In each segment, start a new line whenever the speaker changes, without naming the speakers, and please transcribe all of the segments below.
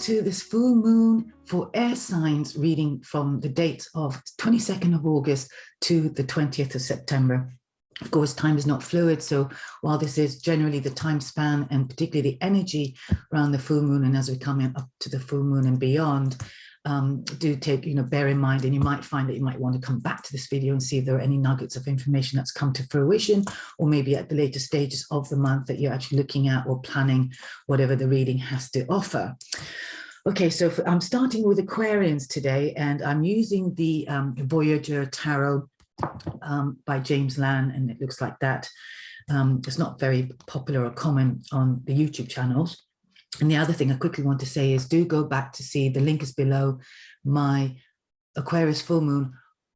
to this full moon for air signs reading from the dates of 22nd of August to the 20th of September. Of course, time is not fluid, so while this is generally the time span and particularly the energy around the full moon, and as we come up to the full moon and beyond, do take, bear in mind, and you might find that you might want to come back to this video and see if there are any nuggets of information that's come to fruition, or maybe at the later stages of the month that you're actually looking at or planning whatever the reading has to offer. Okay, so I'm starting with Aquarians today, and I'm using the Voyager Tarot by James Lan, and it looks like that. It's not very popular or common on the YouTube channels. And the other thing I quickly want to say is do go back to see, the link is below, my Aquarius full moon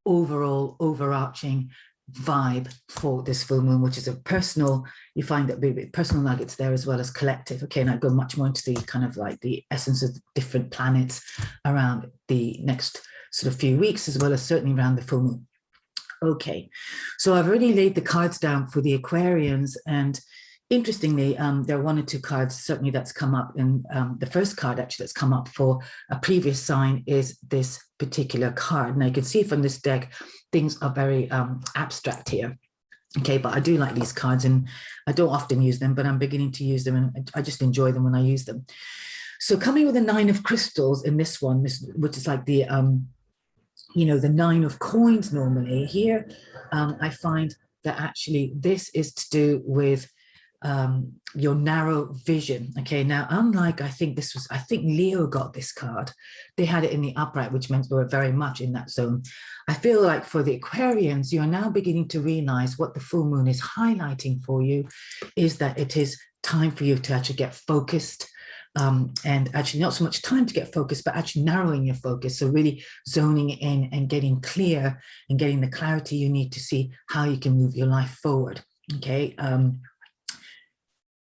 overall overarching vibe for this full moon, which is a personal, you find that personal nuggets there as well as collective. Okay, and I go much more into the kind of like the essence of different planets around the next sort of few weeks, as well as certainly around the full moon. Okay, so I've already laid the cards down for the Aquarians, and interestingly, there are one or two cards certainly that's come up, and the first card actually that's come up for a previous sign is this particular card. Now you can see from this deck, things are very abstract here. Okay, but I do like these cards, and I don't often use them, but I'm beginning to use them, and I just enjoy them when I use them. So coming with a 9 of crystals in this one, which is like the, the 9 of coins normally. Here, I find that actually this is to do with your narrow vision. Okay, now unlike, I think Leo got this card, they had it in the upright, which meant we were very much in that zone. I feel like for the Aquarians, you're now beginning to realize what the full moon is highlighting for you is that it is time for you to actually get focused, and actually not so much time to get focused, but actually narrowing your focus. So really zoning in and getting clear and getting the clarity you need to see how you can move your life forward. Okay,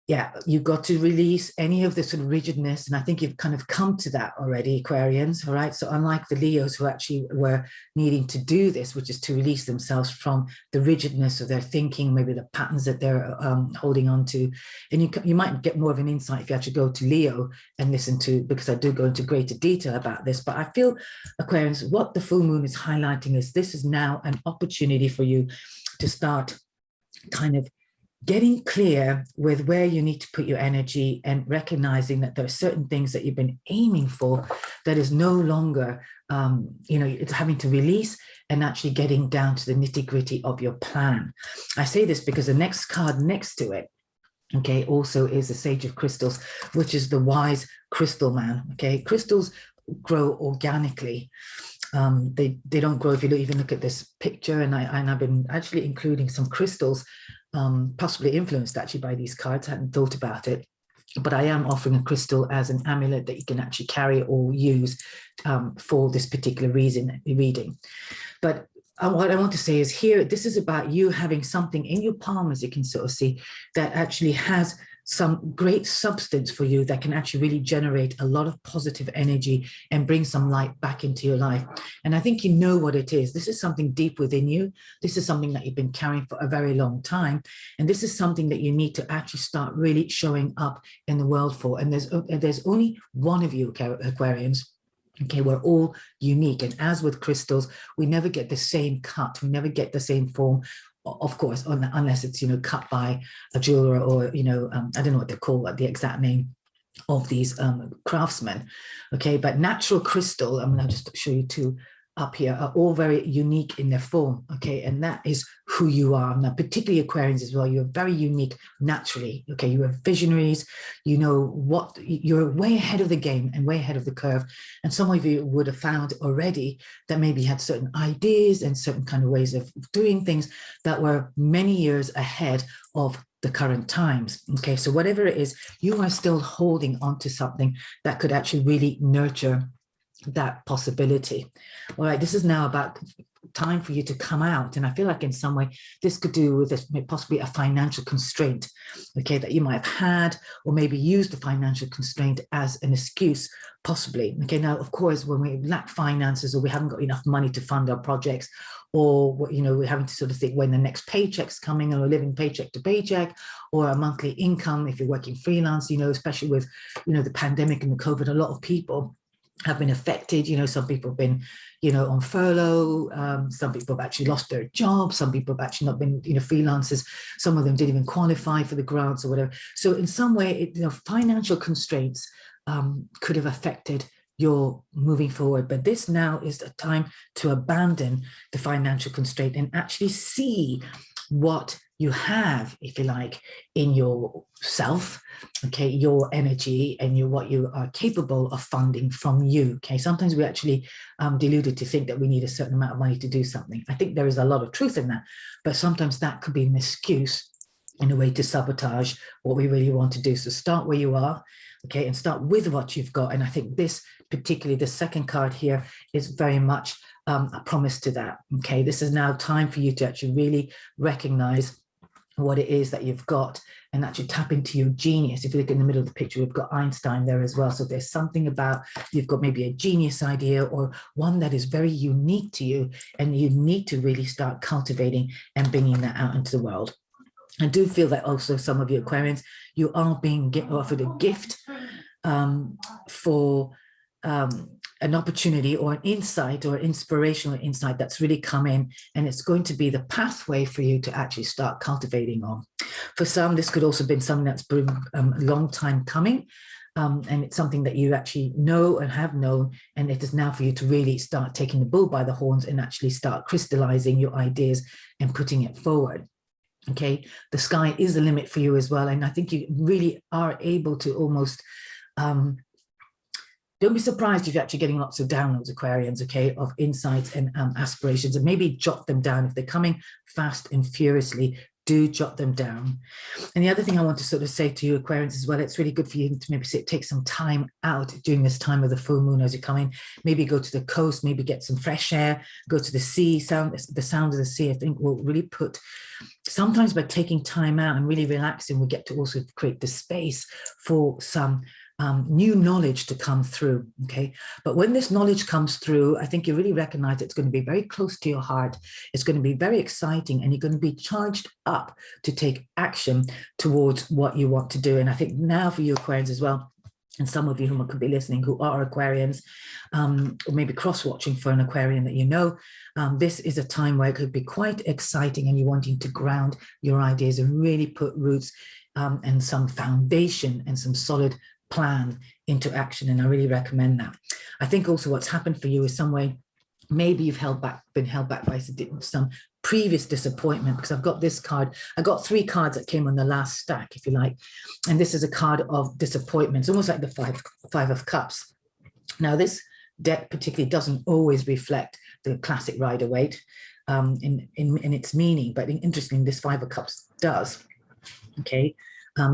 yeah, you've got to release any of this sort of rigidness, and I think you've kind of come to that already, Aquarians, all right? So unlike the Leos who actually were needing to do this, which is to release themselves from the rigidness of their thinking, maybe the patterns that they're holding on to, and you might get more of an insight if you actually go to Leo and listen to, because I do go into greater detail about this, but I feel, Aquarians, what the full moon is highlighting is this is now an opportunity for you to start kind of getting clear with where you need to put your energy, and recognizing that there are certain things that you've been aiming for that is no longer, it's having to release, and actually getting down to the nitty-gritty of your plan. I say this because the next card next to it, okay, also is the Sage of Crystals, which is the wise crystal man. Okay, crystals grow organically. They don't grow, if you even look at this picture, and I've been actually including some crystals, possibly influenced actually by these cards. I hadn't thought about it, but I am offering a crystal as an amulet that you can actually carry or use for this particular reading. But what I want to say is here, this is about you having something in your palm, as you can sort of see, that actually has some great substance for you that can actually really generate a lot of positive energy and bring some light back into your life. And I think you know what it is. This is something deep within you. This is something that you've been carrying for a very long time. And this is something that you need to actually start really showing up in the world for. And there's only one of you, Aquarians. Okay, we're all unique. And as with crystals, we never get the same cut. We never get the same form. Of course, unless it's, cut by a jeweler or, I don't know what they're called, like the exact name of these craftsmen. Okay, but natural crystal, I'm going to just show you two up here, are all very unique in their form. Okay, and that is who you are. Now, particularly Aquarians as well, you're very unique naturally. Okay, you are visionaries, you're way ahead of the game and way ahead of the curve. And some of you would have found already that maybe you had certain ideas and certain kind of ways of doing things that were many years ahead of the current times. Okay, so whatever it is, you are still holding on to something that could actually really nurture that possibility. All right, this is now about time for you to come out. And I feel like in some way, this could do with this, possibly a financial constraint, okay, that you might have had, or maybe use the financial constraint as an excuse, possibly. Okay, now, of course, when we lack finances or we haven't got enough money to fund our projects, or we're having to sort of think when the next paycheck's coming, and we're living paycheck to paycheck, or a monthly income if you're working freelance, especially with the pandemic and the COVID, a lot of people have been affected. Some people have been on furlough, some people have actually lost their jobs, some people have actually not been freelancers, some of them didn't even qualify for the grants or whatever. So in some way, financial constraints could have affected your moving forward. But this now is the time to abandon the financial constraint and actually see what you have, if you like, in yourself, okay, your energy and what you are capable of funding from you. Okay, sometimes we actually deluded to think that we need a certain amount of money to do something. I think there is a lot of truth in that, but sometimes that could be an excuse in a way to sabotage what we really want to do. So start where you are, okay, and start with what you've got. And I think this, particularly the second card here, is very much a promise to that. Okay, this is now time for you to actually really recognize what it is that you've got and actually tap into your genius. If you look in the middle of the picture, we've got Einstein there as well. So there's something about, you've got maybe a genius idea or one that is very unique to you, and you need to really start cultivating and bringing that out into the world. I do feel that also some of you Aquarians, you are being offered a gift for an opportunity or an insight or inspirational insight that's really come in, and it's going to be the pathway for you to actually start cultivating on. For some, this could also have been something that's been a long time coming, and it's something that you actually know and have known, and it is now for you to really start taking the bull by the horns and actually start crystallizing your ideas and putting it forward. Okay, the sky is the limit for you as well, and I think you really are able to almost don't be surprised if you're actually getting lots of downloads, Aquarians, okay, of insights and aspirations, and maybe jot them down. If they're coming fast and furiously, do jot them down. And the other thing I want to sort of say to you, Aquarians, as well, it's really good for you to maybe take some time out during this time of the full moon as you come in. Maybe go to the coast, maybe get some fresh air, go to the sea. The sound of the sea, I think, will really put, sometimes by taking time out and really relaxing, we get to also create the space for some new knowledge to come through, okay? But when this knowledge comes through, I think you really recognize it's going to be very close to your heart. It's going to be very exciting, and you're going to be charged up to take action towards what you want to do. And I think now for you Aquarians as well, and some of you who could be listening who are Aquarians, or maybe cross-watching for an Aquarian that you know, this is a time where it could be quite exciting, and you're wanting to ground your ideas and really put roots and some foundation and some solid plan into action. And I really recommend that. I think also what's happened for you is some way, maybe you've been held back by some previous disappointment, because I've got this card. I got 3 cards that came on the last stack, if you like. And this is a card of disappointment. It's almost like the five of cups. Now, this deck particularly doesn't always reflect the classic Rider-Waite in its meaning, but interestingly, this 5 of cups does. Okay.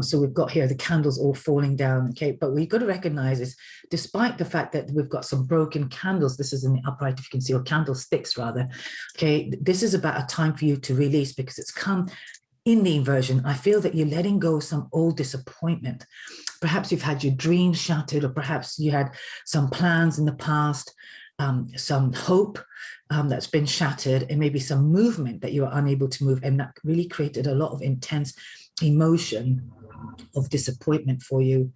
So we've got here the candles all falling down, okay? But what you've got to recognize is, despite the fact that we've got some broken candles, this is in the upright, if you can see, or candlesticks rather, okay? This is about a time for you to release, because it's come in the inversion. I feel that you're letting go of some old disappointment. Perhaps you've had your dreams shattered, or perhaps you had some plans in the past, some hope that's been shattered, and maybe some movement that you are unable to move, and that really created a lot of intense emotion of disappointment for you,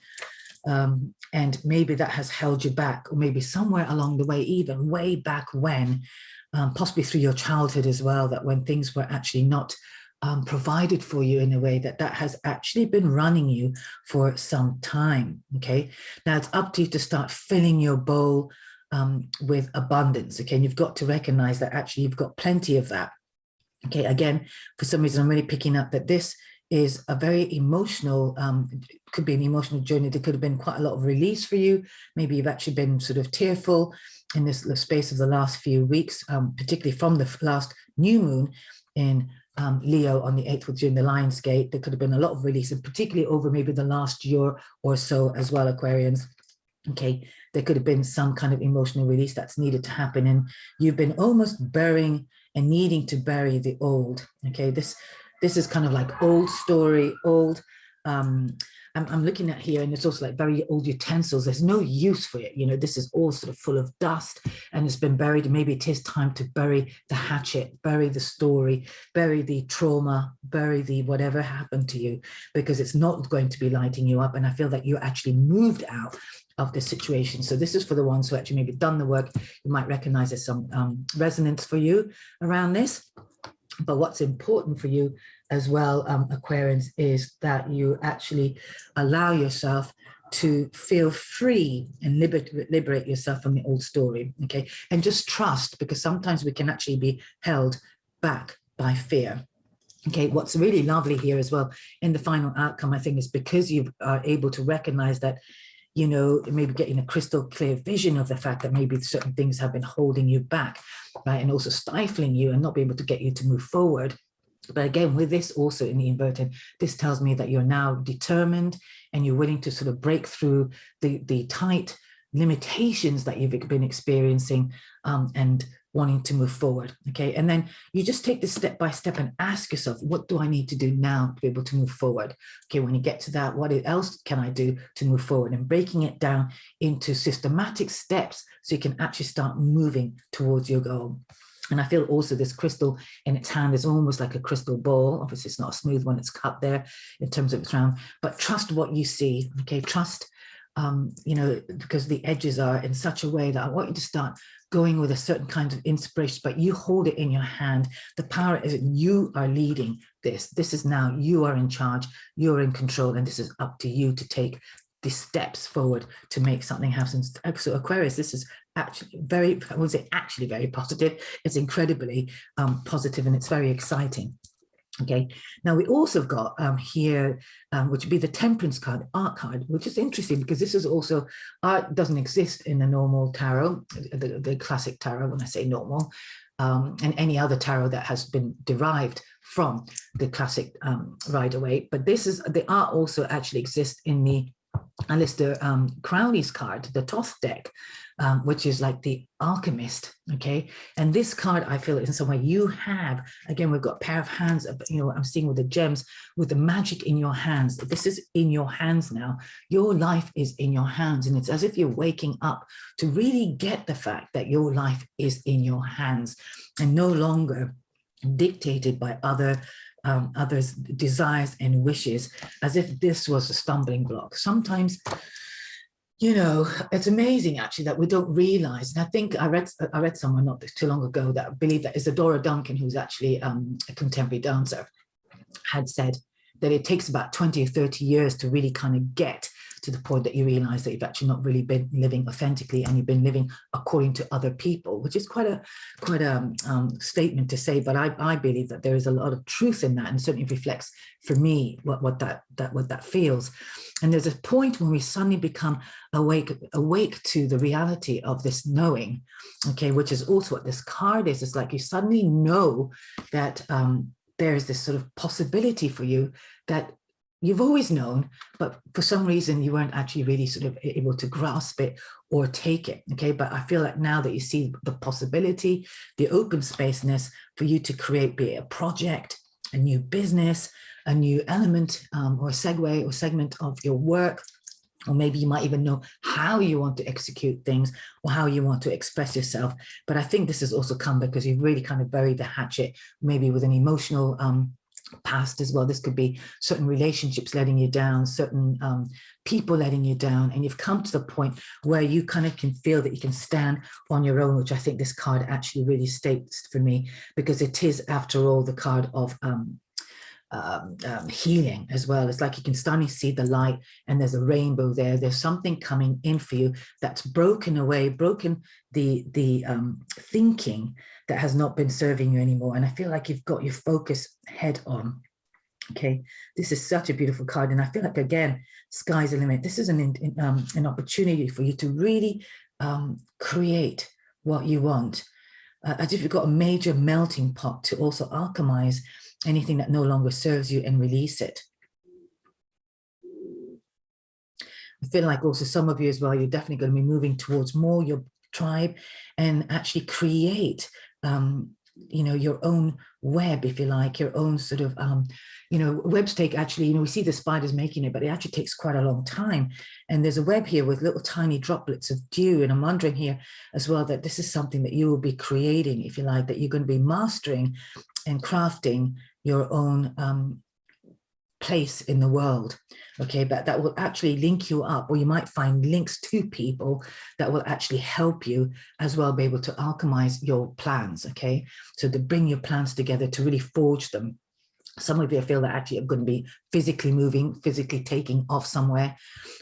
and maybe that has held you back, or maybe somewhere along the way, even way back when, possibly through your childhood as well, that when things were actually not provided for you in a way, that has actually been running you for some time. Okay, now it's up to you to start filling your bowl with abundance. Okay, and you've got to recognize that actually you've got plenty of that. Okay, again, for some reason I'm really picking up that this is a very emotional, could be an emotional journey. There could have been quite a lot of release for you. Maybe you've actually been sort of tearful in the space of the last few weeks, particularly from the last new moon in Leo on the 8th of June, the Lion's Gate. There could have been a lot of release, and particularly over maybe the last year or so as well, Aquarians. Okay, there could have been some kind of emotional release that's needed to happen, and you've been almost burying and needing to bury the old. Okay, this is kind of like old story, old. I'm looking at here, and it's also like very old utensils. There's no use for it. You know, this is all sort of full of dust, and it's been buried. And maybe it is time to bury the hatchet, bury the story, bury the trauma, bury the whatever happened to you, because it's not going to be lighting you up. And I feel that you actually moved out of this situation. So this is for the ones who actually maybe done the work. You might recognize there's some resonance for you around this. But what's important for you as well, Aquarians, is that you actually allow yourself to feel free and liberate yourself from the old story, okay? And just trust, because sometimes we can actually be held back by fear. Okay, what's really lovely here as well in the final outcome, I think, is because you are able to recognize that, you know, maybe getting a crystal clear vision of the fact that maybe certain things have been holding you back, right? And also stifling you and not be able to get you to move forward. But again, with this also in the inverted, this tells me that you're now determined and you're willing to sort of break through the tight limitations that you've been experiencing and wanting to move forward. Okay, and then you just take this step by step and ask yourself, what do I need to do now to be able to move forward? Okay, when you get to that, what else can I do to move forward? And breaking it down into systematic steps so you can actually start moving towards your goal. And I feel also this crystal in its hand is almost like a crystal ball. Obviously, it's not a smooth one, it's cut there in terms of its round, but trust what you see. Okay, trust, you know, because the edges are in such a way that I want you to start going with a certain kind of inspiration, but you hold it in your hand. The power is that you are leading this. This is now, you are in charge, you're in control, and this is up to you to take the steps forward to make something happen. So Aquarius, this is actually very, I would say actually very positive. It's incredibly positive, and it's very exciting. Okay, now we also got here, which would be the Temperance card, art card, which is interesting because this is also, art doesn't exist in the normal tarot, the classic tarot, when I say normal, and any other tarot that has been derived from the classic Rider-Waite. But this is, the art also actually exists in the Alistair Crowley's card, the Thoth deck, which is like the alchemist. Okay, and this card, I feel in some way you have, again, we've got a pair of hands, you know, I'm seeing with the gems, with the magic in your hands. This is in your hands now. Your life is in your hands, and it's as if you're waking up to really get the fact that your life is in your hands and no longer dictated by others' desires and wishes, as if this was a stumbling block. Sometimes, you know, it's amazing actually that we don't realize, and I think I read somewhere not too long ago that I believe that Isadora Duncan, who's actually a contemporary dancer, had said that it takes about 20 or 30 years to really kind of get to the point that you realize that you've actually not really been living authentically and you've been living according to other people, which is quite a statement to say, but I believe that there is a lot of truth in that, and certainly reflects for me what that feels. And there's a point when we suddenly become awake to the reality of this knowing, okay, which is also what this card is. It's like you suddenly know that there's this sort of possibility for you that you've always known, but for some reason you weren't actually really sort of able to grasp it or take it, okay? But I feel like now that you see the possibility, the open spaceness for you to create, be it a project, a new business, a new element or segue or segment of your work, or maybe you might even know how you want to execute things or how you want to express yourself. But I think this has also come because you've really kind of buried the hatchet, maybe with an emotional past as well. This could be certain relationships letting you down, certain people letting you down, and you've come to the point where you kind of can feel that you can stand on your own, which I think this card actually really states for me, because it is, after all, the card of healing as well. It's like you can suddenly see the light and there's a rainbow there. There's something coming in for you that's broken the thinking that has not been serving you anymore. And I feel like you've got your focus head on. Okay, this is such a beautiful card, and I feel like, again, sky's the limit. This is an opportunity for you to really create what you want, as if you've got a major melting pot to also alchemize anything that no longer serves you and release it. I feel like also some of you as well, you're definitely going to be moving towards more your tribe and actually create, you know, your own web, if you like, your own sort of, you know, webs take actually, you know, we see the spiders making it, but it actually takes quite a long time. And there's a web here with little tiny droplets of dew. And I'm wondering here as well that this is something that you will be creating, if you like, that you're going to be mastering and crafting your own place in the world. Okay, but that will actually link you up, or you might find links to people that will actually help you as well be able to alchemize your plans. Okay, so to bring your plans together, to really forge them. Some of you feel that actually are going to be physically moving, physically taking off somewhere.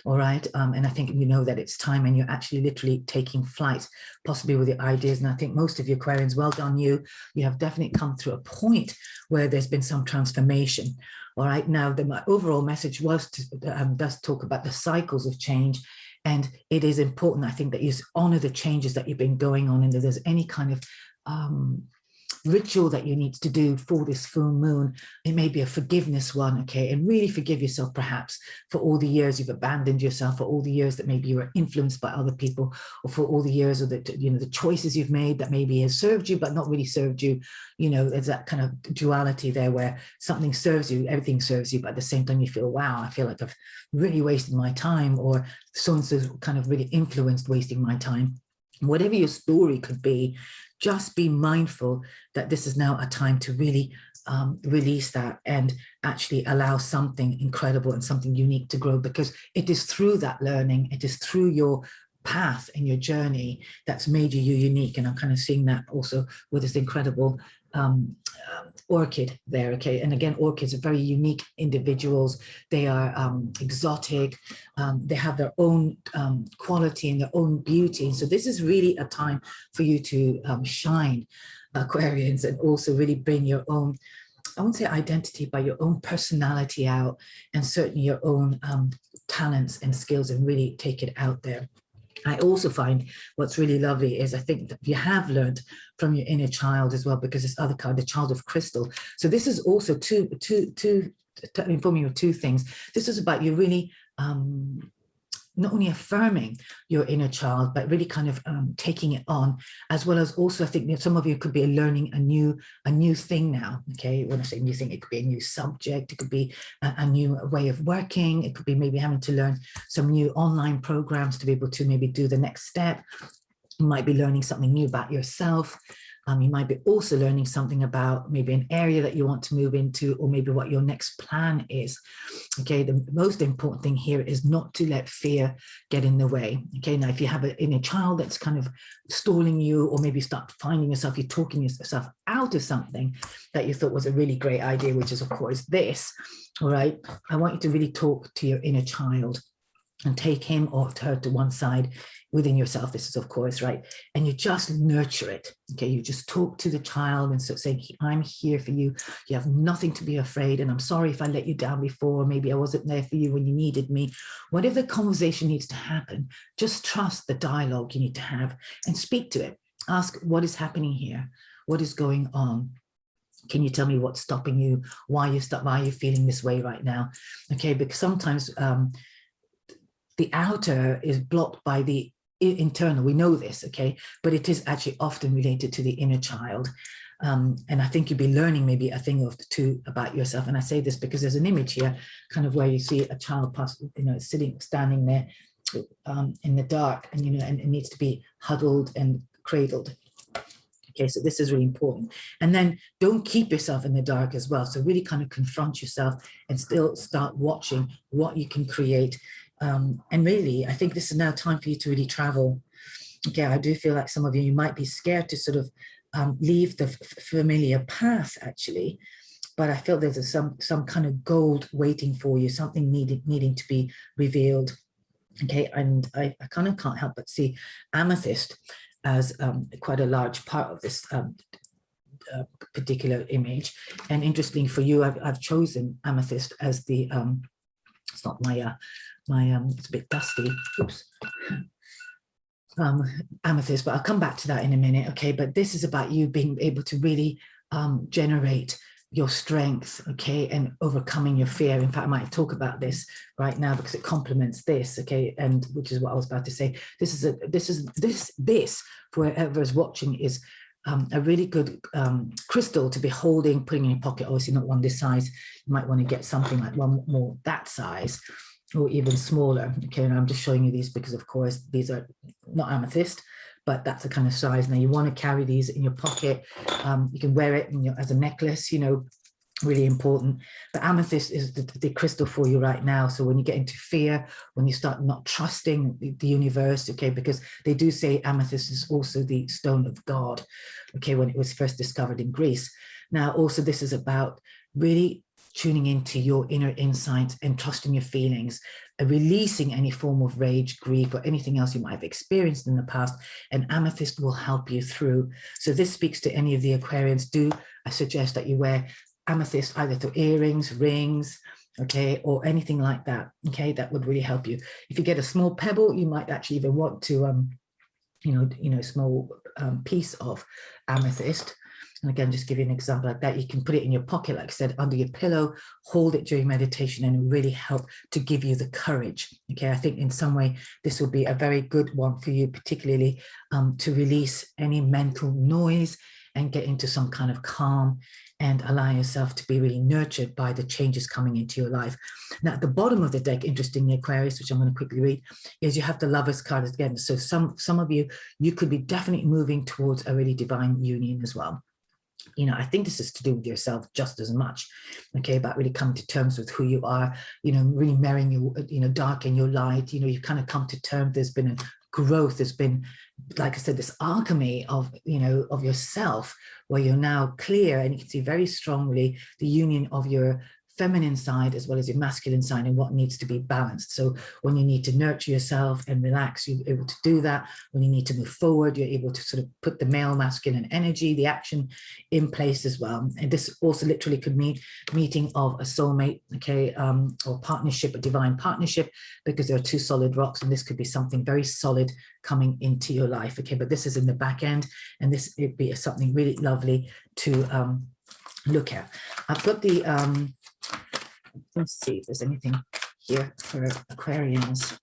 All right. And I think you know that it's time, and you're actually literally taking flight, possibly with your ideas. And I think most of you Aquarians, well done you. You have definitely come through a point where there's been some transformation. All right. Now, my overall message was does talk about the cycles of change. And it is important, I think, that you honor the changes that you've been going on, and that there's any kind of ritual that you need to do for this full moon. It may be a forgiveness one, okay, and really forgive yourself perhaps for all the years you've abandoned yourself, for all the years that maybe you were influenced by other people, or for all the years of the, you know, the choices you've made that maybe has served you but not really served you. You know, there's that kind of duality there where something serves you, everything serves you, but at the same time you feel, wow, I feel like I've really wasted my time, or so-and-so's kind of really influenced wasting my time. Whatever your story could be, just be mindful that this is now a time to really release that and actually allow something incredible and something unique to grow, because it is through that learning, it is through your path and your journey that's made you unique. And I'm kind of seeing that also with this incredible orchid there. Okay, and again, orchids are very unique individuals. They are exotic. They have their own quality and their own beauty. So this is really a time for you to shine, Aquarians, and also really bring your own, I won't say identity, but your own personality out, and certainly your own talents and skills, and really take it out there. I also find what's really lovely is I think that you have learned from your inner child as well, because this other card, the child of crystal. So this is also to inform you of two things. This is about you really not only affirming your inner child, but really kind of taking it on, as well as also I think that some of you could be learning a new thing now. Okay, when I say new thing, it could be a new subject, it could be a new way of working, it could be maybe having to learn some new online programs to be able to maybe do the next step. You might be learning something new about yourself. You might be also learning something about maybe an area that you want to move into, or maybe what your next plan is. Okay, the most important thing here is not to let fear get in the way. Okay, now if you have an inner child that's kind of stalling you, or maybe start finding yourself, you're talking yourself out of something that you thought was a really great idea, which is of course this, all right, I want you to really talk to your inner child and take him or her to one side within yourself. This is of course, right? And you just nurture it. Okay, you just talk to the child and so saying, I'm here for you. You have nothing to be afraid. And I'm sorry if I let you down before. Maybe I wasn't there for you when you needed me. Whatever the conversation needs to happen, just trust the dialogue you need to have and speak to it. Ask, what is happening here? What is going on? Can you tell me what's stopping you? Why are you feeling this way right now? Okay, because sometimes the outer is blocked by the internal. We know this, okay, but it is actually often related to the inner child. And I think you'll be learning maybe a thing or two about yourself. And I say this because there's an image here, kind of where you see a child standing there in the dark, and and it needs to be huddled and cradled. Okay, so this is really important. And then don't keep yourself in the dark as well. So really kind of confront yourself and still start watching what you can create. And really, I think this is now time for you to really travel. Okay, I do feel like some of you might be scared to sort of leave the familiar path, actually. But I feel there's some kind of gold waiting for you, something needing to be revealed. Okay, and I kind of can't help but see amethyst as quite a large part of this particular image. And interesting for you, I've chosen amethyst as the, it's not my, it's a bit dusty, oops, amethyst, but I'll come back to that in a minute, okay? But this is about you being able to really generate your strength, okay, and overcoming your fear. In fact, I might talk about this right now because it complements this, okay, and which is what I was about to say. This for whoever is watching is a really good crystal to be holding, putting in your pocket. Obviously, not one this size. You might want to get something like one more that size, or even smaller. Okay, and I'm just showing you these because, of course, these are not amethyst, but that's the kind of size. Now you want to carry these in your pocket. You can wear it as a necklace, you know, really important. But amethyst is the crystal for you right now. So when you get into fear, when you start not trusting the universe, okay, because they do say amethyst is also the stone of God, okay, when it was first discovered in Greece. Now, also this is about really tuning into your inner insights and trusting your feelings, releasing any form of rage, grief, or anything else you might have experienced in the past, and amethyst will help you through. So this speaks to any of the Aquarians. I suggest that you wear amethyst either through earrings, rings, okay, or anything like that, okay, that would really help you. If you get a small pebble, you might actually even want to, a small piece of amethyst. And again, just give you an example like that. You can put it in your pocket, like I said, under your pillow, hold it during meditation, and it will really help to give you the courage. Okay, I think in some way, this will be a very good one for you, particularly to release any mental noise and get into some kind of calm and allow yourself to be really nurtured by the changes coming into your life. Now, at the bottom of the deck, interestingly, Aquarius, which I'm going to quickly read, is you have the Lovers card again. So some of you could be definitely moving towards a really divine union as well. You know, I think this is to do with yourself just as much, okay, about really coming to terms with who you are, you know, really marrying your, dark and your light, you know, you've kind of come to terms. There's been a growth, there's been, like I said, this alchemy of, of yourself, where you're now clear, and you can see very strongly the union of your feminine side as well as your masculine side and what needs to be balanced. So when you need to nurture yourself and relax, you're able to do that. When you need to move forward, you're able to sort of put the male masculine energy, the action in place as well. And this also literally could mean meeting of a soulmate, okay, or partnership, a divine partnership, because there are two solid rocks, and this could be something very solid coming into your life, okay. But this is in the back end, and this would be something really lovely to look at. I've got the let's see if there's anything here for Aquarians.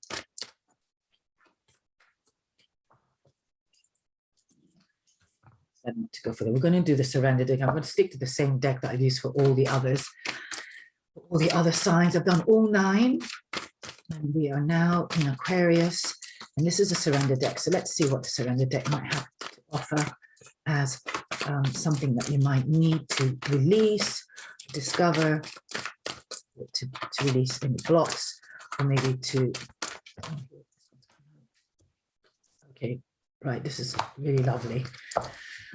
To go for that. We're going to do the surrender deck. I'm going to stick to the same deck that I use for all the others. All the other signs, I've done all 9. And we are now in Aquarius. And this is a surrender deck. So let's see what the surrender deck might have to offer as something that you might need to release, discover, to release any blocks, or maybe to, okay, right, this is really lovely.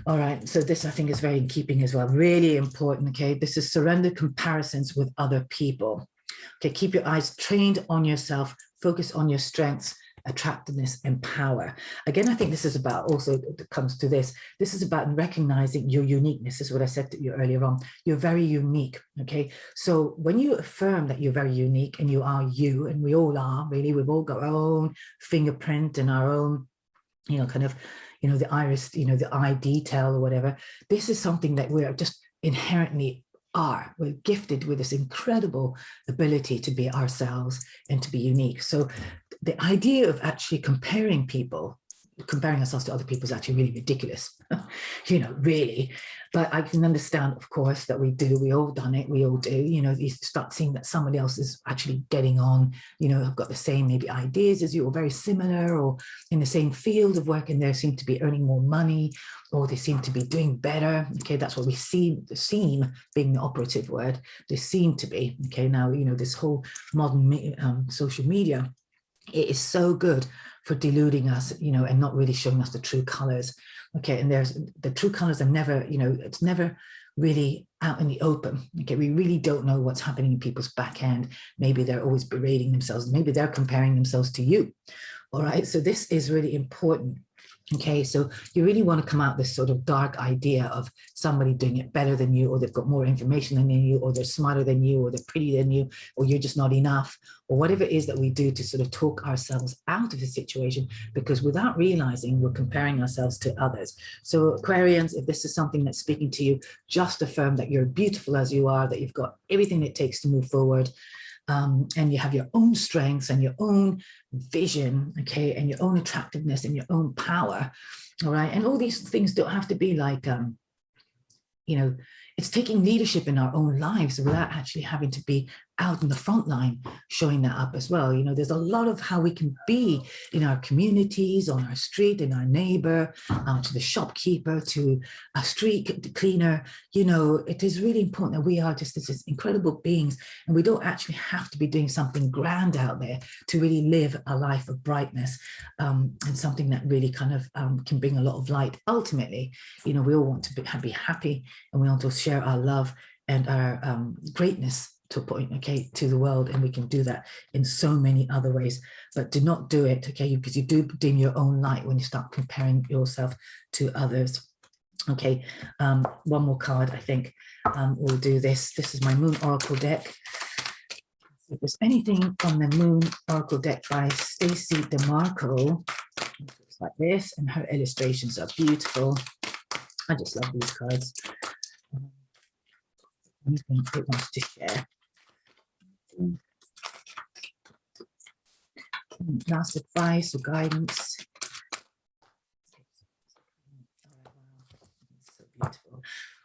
All right, so this I think is very in keeping as well, really important, okay? This is surrender comparisons with other people. Okay, keep your eyes trained on yourself, focus on your strengths, attractiveness, and power. Again, I think this is about, also it comes to this is about recognizing your uniqueness. This is what I said to you earlier on. You're very unique, okay? So when you affirm that you're very unique and you are you, and we all are, really, we've all got our own fingerprint and our own, kind of, the iris, the eye detail or whatever. This is something that we're just inherently are. We're gifted with this incredible ability to be ourselves and to be unique. So the idea of actually comparing ourselves to other people is actually really ridiculous, really. But I can understand, of course, that we all done it, we all do, you start seeing that somebody else is actually getting on, have got the same maybe ideas as you, or very similar, or in the same field of work, and they seem to be earning more money, or they seem to be doing better. Okay, that's what we seem being the operative word. They seem to be. Okay, now, this whole modern social media, it is so good for deluding us, and not really showing us the true colors. Okay, and there's the true colors are never, it's never really out in the open. Okay, we really don't know what's happening in people's back end. Maybe they're always berating themselves. Maybe they're comparing themselves to you. All right, so this is really important. Okay, so you really want to come out this sort of dark idea of somebody doing it better than you, or they've got more information than you, or they're smarter than you, or they're prettier than you, or you're just not enough, or whatever it is that we do to sort of talk ourselves out of a situation, because without realizing we're comparing ourselves to others. So Aquarians, if this is something that's speaking to you, just affirm that you're beautiful as you are, that you've got everything it takes to move forward. And you have your own strengths and your own vision, okay, and your own attractiveness and your own power, all right? And all these things don't have to be like, you know, it's taking leadership in our own lives without actually having to be out in the front line showing that up as well. You know, there's a lot of how we can be in our communities, on our street, in our neighbor, to the shopkeeper, to a street cleaner. You know, it is really important that we are just these incredible beings, and we don't actually have to be doing something grand out there to really live a life of brightness, and something that really kind of can bring a lot of light. Ultimately, you know, we all want to be happy, and we want to share our love and our greatness to a point, okay, to the world, and we can do that in so many other ways. But do not do it, okay, because you do dim your own light when you start comparing yourself to others. Okay, one more card, I think. We'll do this. This is my Moon Oracle deck. If there's anything from the Moon Oracle deck by Stacey DeMarco, it's like this, and her illustrations are beautiful. I just love these cards. Anything it wants to share. Last advice or guidance. So beautiful.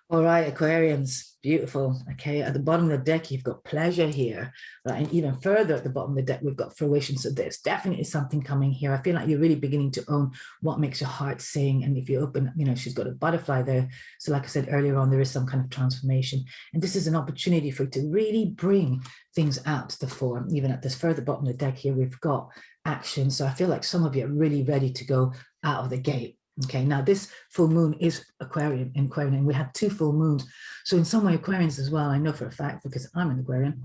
All right, Aquarians, beautiful. Okay, at the bottom of the deck, you've got pleasure here, right? And even further at the bottom of the deck, we've got fruition. So there's definitely something coming here. I feel like you're really beginning to own what makes your heart sing. And if you open, you know, she's got a butterfly there. So like I said earlier on, there is some kind of transformation. And this is an opportunity for you to really bring things out to the fore. Even at this further bottom of the deck here, we've got action. So I feel like some of you are really ready to go out of the gate. Okay, now this full moon is Aquarian, and we have 2 full moons. So in some way, Aquarians as well, I know for a fact because I'm an Aquarian,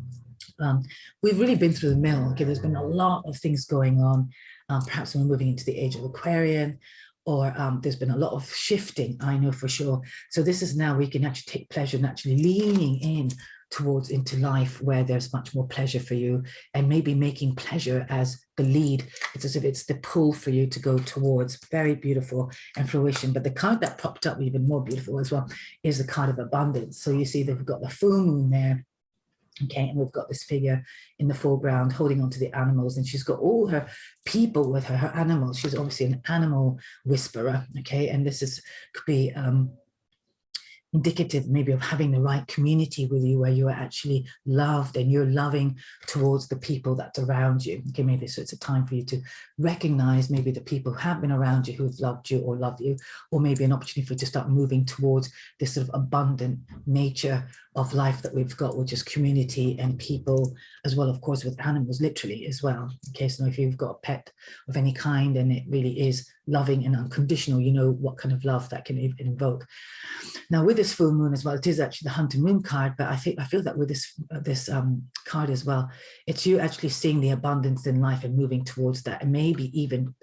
we've really been through the mill. Okay, there's been a lot of things going on. Perhaps we're moving into the age of Aquarian, or there's been a lot of shifting, I know for sure. So this is now we can actually take pleasure in actually leaning in towards into life where there's much more pleasure for you, and maybe making pleasure as the lead. It's as if it's the pull for you to go towards. Very beautiful and fruition. But the card that popped up even more beautiful as well is the card of abundance. So you see they've got the full moon there. Okay, and we've got this figure in the foreground holding on to the animals, and she's got all her people with her animals. She's obviously an animal whisperer. Okay, and this is could be indicative maybe of having the right community with you where you are actually loved and you're loving towards the people that's around you. Okay, maybe so it's a time for you to recognize maybe the people who have been around you who've loved you or love you, or maybe an opportunity for you to start moving towards this sort of abundant nature of life that we've got, which is community and people, as well, of course, with animals, literally as well. Okay, so if you've got a pet of any kind and it really is loving and unconditional, you know what kind of love that can invoke. Now, with this full moon as well, it is actually the Hunter Moon card, but I feel that with this card as well, it's you actually seeing the abundance in life and moving towards that, and maybe even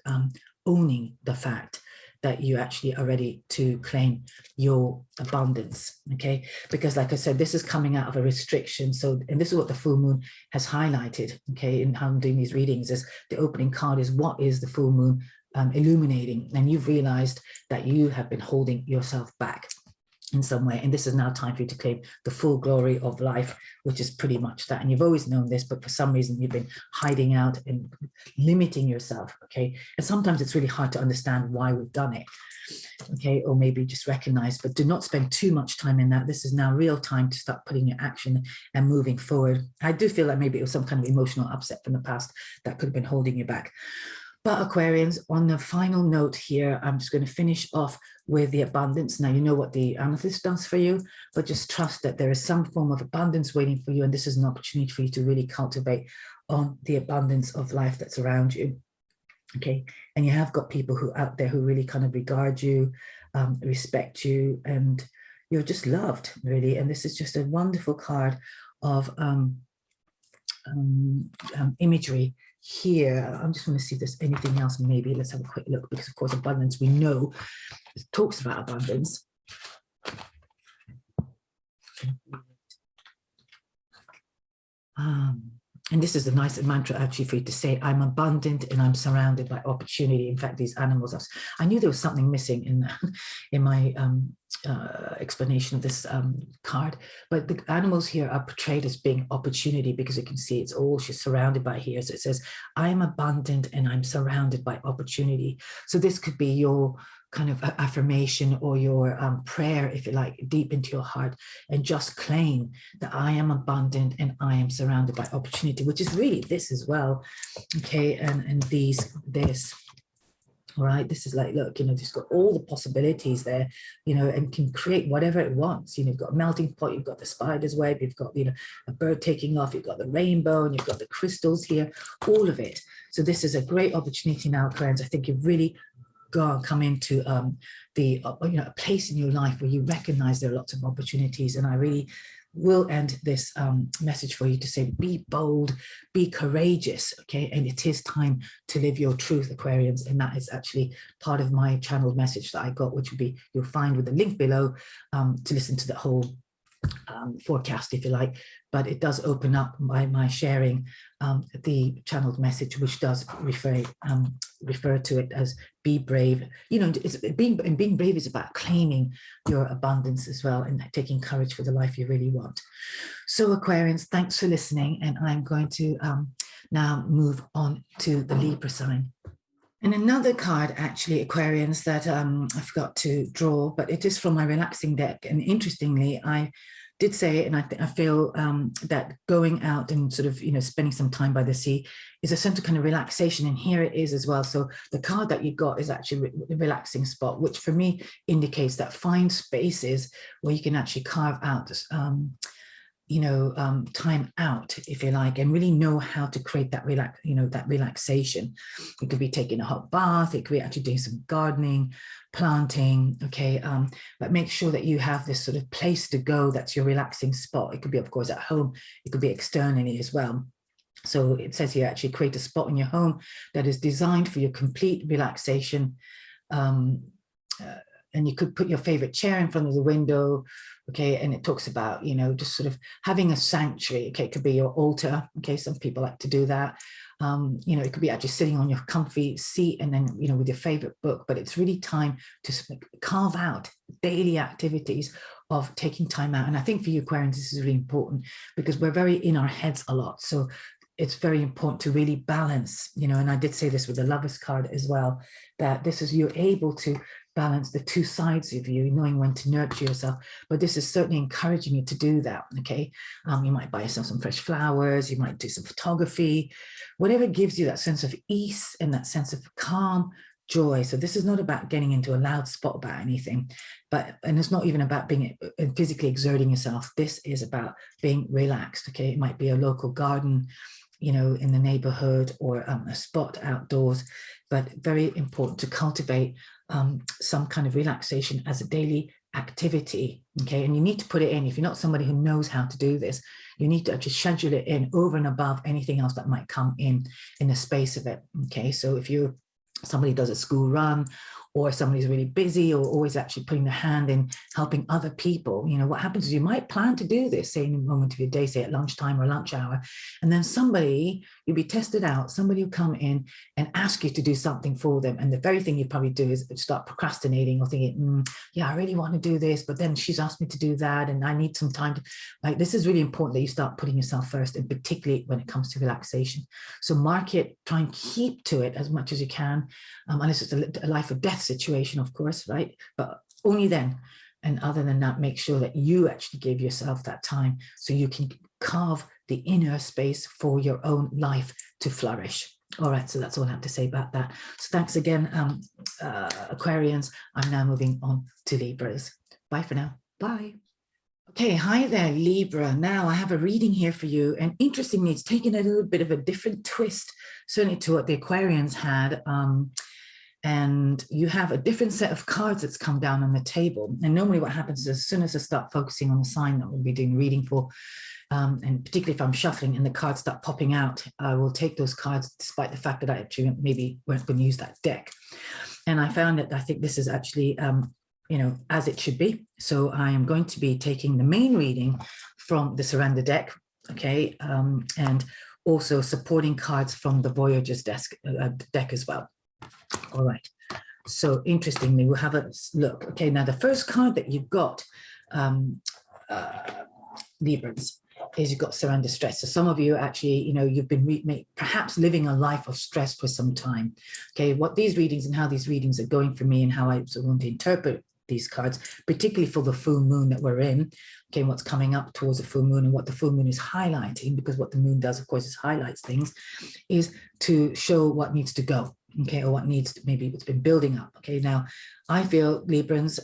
owning the fact that you actually are ready to claim your abundance, okay? Because like I said, this is coming out of a restriction. So, and this is what the full moon has highlighted, okay, in how I'm doing these readings, is the opening card is what is the full moon illuminating, and you've realized that you have been holding yourself back in some way, and this is now time for you to claim the full glory of life, which is pretty much that. And you've always known this, but for some reason you've been hiding out and limiting yourself, okay? And sometimes it's really hard to understand why we've done it, okay? Or maybe just recognize, but do not spend too much time in that. This is now real time to start putting your action and moving forward. I do feel like maybe it was some kind of emotional upset from the past that could have been holding you back. But Aquarians, on the final note here, I'm just going to finish off with the abundance. Now, you know what the amethyst does for you, but just trust that there is some form of abundance waiting for you. And this is an opportunity for you to really cultivate on the abundance of life that's around you. Okay. And you have got people who out there who really kind of regard you, respect you, and you're just loved, really. And this is just a wonderful card of imagery here. I just want to see if there's anything else. Maybe let's have a quick look, because of course abundance, we know it talks about abundance. And this is a nice mantra actually for you to say, I'm abundant and I'm surrounded by opportunity. In fact, these animals, I knew there was something missing in my explanation of this card, but the animals here are portrayed as being opportunity, because you can see it's all she's surrounded by here. So it says, I'm abundant and I'm surrounded by opportunity. So this could be your kind of affirmation or your prayer, if you like, deep into your heart, and just claim that I am abundant and I am surrounded by opportunity, which is really this as well. Okay, and this. All right, this is like, look, you know, just got all the possibilities there, you know, and can create whatever it wants. You know, you've got a melting pot, you've got the spider's web, you've got, you know, a bird taking off, you've got the rainbow, and you've got the crystals here, all of it. So this is a great opportunity now, friends. I think you've really come into a place in your life where you recognize there are lots of opportunities. And I really will end this message for you to say, be bold, be courageous, okay? And it is time to live your truth, Aquarians. And that is actually part of my channeled message that I got, which will be, you'll find with the link below to listen to the whole forecast, if you like. But it does open up by my sharing the channeled message, which does refer to it as be brave. You know, being brave is about claiming your abundance as well, and taking courage for the life you really want. So Aquarians, thanks for listening, and I'm going to now move on to the Libra sign. And another card, actually, Aquarians, that I forgot to draw, but it is from my relaxing deck. And interestingly, I did say, and I feel that going out and sort of, you know, spending some time by the sea is a sense of kind of relaxation. And here it is as well. So the card that you got is actually a relaxing spot, which for me indicates that find spaces where you can actually carve out time out, if you like, and really know how to create that relaxation. It could be taking a hot bath, it could be actually doing some gardening, planting, okay, but make sure that you have this sort of place to go that's your relaxing spot. It could be, of course, at home, it could be externally as well. So it says here, actually create a spot in your home that is designed for your complete relaxation. And you could put your favorite chair in front of the window, okay? And it talks about, you know, just sort of having a sanctuary, okay? It could be your altar, okay? Some people like to do that. You know, it could be actually sitting on your comfy seat and then, you know, with your favorite book, but it's really time to carve out daily activities of taking time out. And I think for you, Aquarians, this is really important because we're very in our heads a lot. So it's very important to really balance, you know, and I did say this with the Lovers card as well, that this is, you're able to balance the two sides of you, knowing when to nurture yourself. But this is certainly encouraging you to do that, okay? You might buy yourself some fresh flowers, you might do some photography, whatever gives you that sense of ease and that sense of calm, joy. So this is not about getting into a loud spot about anything, and it's not even about being physically exerting yourself. This is about being relaxed, okay? It might be a local garden, you know, in the neighborhood, or a spot outdoors, but very important to cultivate some kind of relaxation as a daily activity, okay? And you need to put it in. If you're not somebody who knows how to do this, you need to just schedule it in over and above anything else that might come in the space of it, okay? So if you're somebody does a school run, or somebody's really busy, or always actually putting their hand in helping other people, you know, what happens is you might plan to do this, say in a moment of your day, say at lunchtime or lunch hour, and then you'll be tested out, somebody will come in and ask you to do something for them. And the very thing you probably do is start procrastinating or thinking, yeah, I really want to do this, but then she's asked me to do that and I need some time to, like, this is really important that you start putting yourself first, and particularly when it comes to relaxation. So mark it, try and keep to it as much as you can, unless it's a life or death situation, of course, right? But only then. And other than that, make sure that you actually give yourself that time so you can carve the inner space for your own life to flourish. All right, so that's all I have to say about that. So thanks again, Aquarians. I'm now moving on to Libras. Bye for now. Bye. Okay, hi there, Libra. Now I have a reading here for you, and interestingly, it's taken a little bit of a different twist, certainly to what the Aquarians had. and you have a different set of cards that's come down on the table. And normally what happens is as soon as I start focusing on the sign that we'll be doing reading for, and particularly if I'm shuffling and the cards start popping out, I will take those cards despite the fact that I actually maybe weren't going to use that deck. And I found that I think this is actually, you know, as it should be. So I am going to be taking the main reading from the Surrender deck, okay, and also supporting cards from the Voyager's deck as well. All right. So interestingly, we'll have a look. Okay, now the first card that you've got, Librans, is you've got surrender stress. So some of you actually, you know, you've been perhaps living a life of stress for some time. Okay, what these readings and how these readings are going for me and how I want to interpret these cards, particularly for the full moon that we're in, okay, what's coming up towards the full moon and what the full moon is highlighting, because what the moon does, of course, is highlights things, is to show what needs to go, okay, or what needs to, maybe it's been building up. Okay, now I feel, Librans,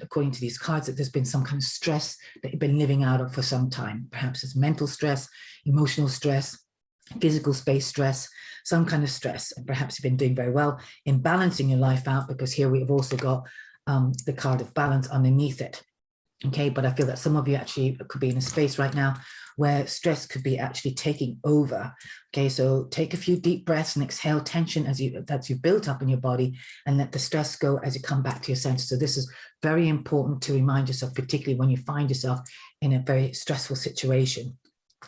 according to these cards, that there's been some kind of stress that you've been living out of for some time. Perhaps it's mental stress, emotional stress, physical space stress, some kind of stress. And perhaps you've been doing very well in balancing your life out, because here we've also got the card of balance underneath it. Okay, but I feel that some of you actually could be in a space right now where stress could be actually taking over. Okay, so take a few deep breaths and exhale tension as you've built up in your body, and let the stress go as you come back to your senses. So this is very important to remind yourself, particularly when you find yourself in a very stressful situation.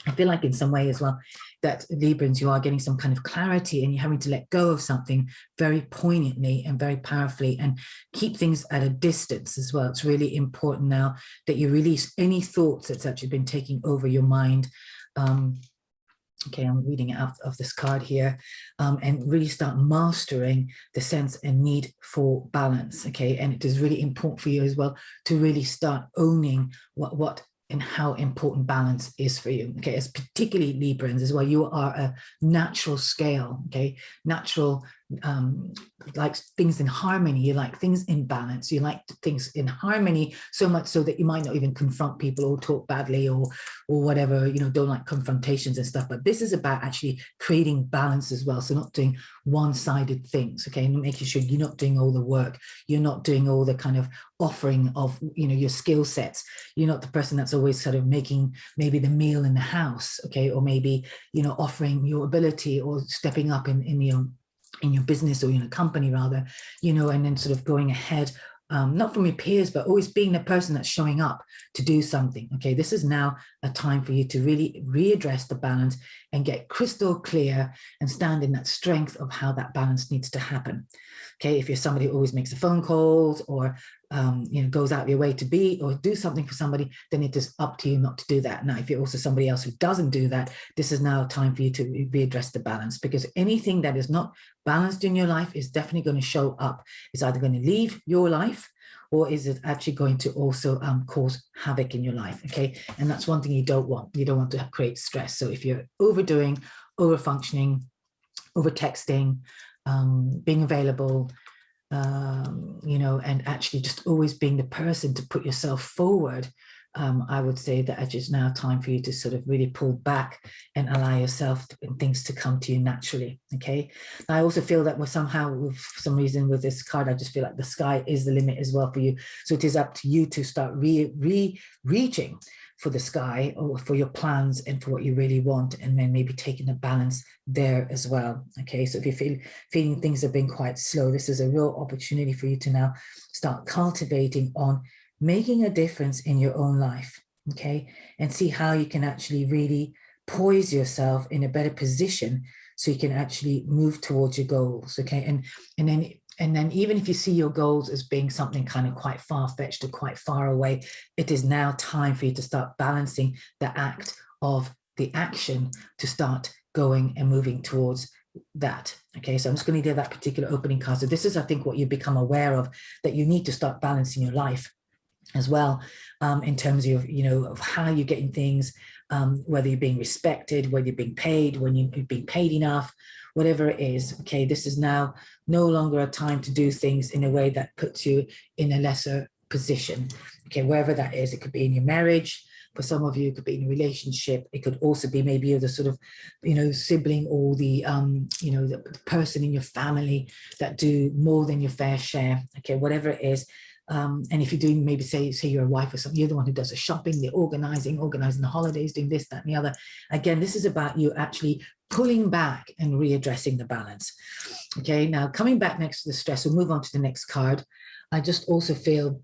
I feel like in some way as well that Librans, you are getting some kind of clarity and you're having to let go of something very poignantly and very powerfully and keep things at a distance as well. It's really important now that you release any thoughts that's actually been taking over your mind. Okay, I'm reading it out of this card here, and really start mastering the sense and need for balance. Okay, and it is really important for you as well to really start owning what and how important balance is for you. Okay, as particularly Librans as well, you are a natural scale. Okay, natural, like things in harmony. You like things in balance. You like things in harmony, so much so that you might not even confront people or talk badly or whatever, you know, don't like confrontations and stuff. But this is about actually creating balance as well. So not doing one-sided things, okay, and making sure you're not doing all the work. You're not doing all the kind of offering of, you know, your skill sets. You're not the person that's always sort of making maybe the meal in the house, okay, or maybe, you know, offering your ability or stepping up in your business or in a company rather, you know, and then sort of going ahead, not from your peers, but always being the person that's showing up to do something. Okay, this is now a time for you to really readdress the balance and get crystal clear and stand in that strength of how that balance needs to happen. Okay, if you're somebody who always makes the phone calls or you know, goes out of your way to be or do something for somebody, then it is up to you not to do that. Now, if you're also somebody else who doesn't do that, this is now time for you to readdress the balance, because anything that is not balanced in your life is definitely going to show up. It's either going to leave your life, or is it actually going to also cause havoc in your life? Okay, and that's one thing you don't want. You don't want to create stress. So if you're overdoing, over functioning, over texting, being available, you know, and actually just always being the person to put yourself forward, I would say that it is now time for you to sort of really pull back and allow yourself and things to come to you naturally. Okay, I also feel that we're somehow, with some reason with this card, I just feel like the sky is the limit as well for you. So it is up to you to start reaching for the sky or for your plans and for what you really want, and then maybe taking a balance there as well. Okay, so if you're feeling things have been quite slow, this is a real opportunity for you to now start cultivating on making a difference in your own life. Okay, and see how you can actually really poise yourself in a better position so you can actually move towards your goals. Okay, and then even if you see your goals as being something kind of quite far-fetched or quite far away, it is now time for you to start balancing the act of the action to start going and moving towards that. Okay, so I'm just going to do that particular opening card. So this is, I think, what you become aware of, that you need to start balancing your life as well, in terms of, you know, of how you're getting things, whether you're being respected, whether you're being paid, when you're being paid enough, whatever it is. Okay, this is now no longer a time to do things in a way that puts you in a lesser position. Okay, wherever that is, it could be in your marriage, For some of you, it could be in a relationship. It could also be maybe you're the sort of, sibling or the, the person in your family that do more than your fair share. Okay, whatever it is. And if you're doing, maybe say you're a wife or something, you're the one who does the shopping, the organizing the holidays, doing this, that, and the other. Again, this is about you actually pulling back and readdressing the balance. Okay, now coming back next to the stress, we'll move on to the next card. I just also feel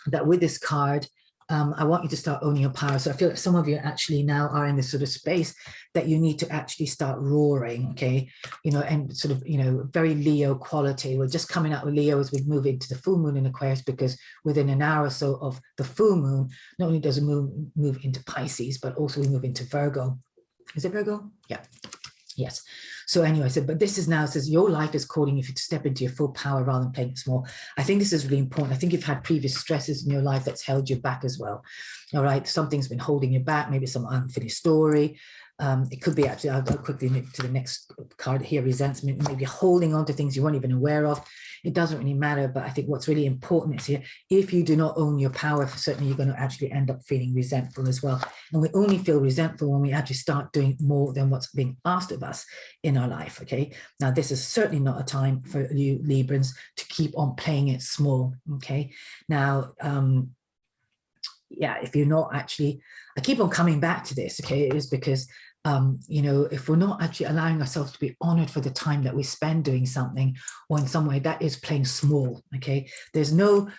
that with this card, I want you to start owning your power. So I feel like some of you actually now are in this sort of space that you need to actually start roaring, okay? And sort of, very Leo quality. We're just coming out with Leo as we move into the full moon in Aquarius, because within an hour or so of the full moon, not only does the moon move into Pisces, but also we move into Virgo. Is it Virgo? Yeah. Yes. So anyway, but this is now, says your life is calling you to step into your full power rather than playing it small. I think this is really important. I think you've had previous stresses in your life that's held you back as well. All right. Something's been holding you back. Maybe some unfinished story. It could be actually, I'll go quickly to the next card here, resentment, maybe holding on to things you weren't even aware of. It doesn't really matter, but I think what's really important is here, if you do not own your power, certainly you're going to actually end up feeling resentful as well. And we only feel resentful when we actually start doing more than what's being asked of us in our life, okay? Now, this is certainly not a time for you Librans to keep on playing it small, okay? Now, yeah, if you're not actually, I keep on coming back to this, okay, it is because if we're not actually allowing ourselves to be honored for the time that we spend doing something or in some way, that is playing small, okay? There's no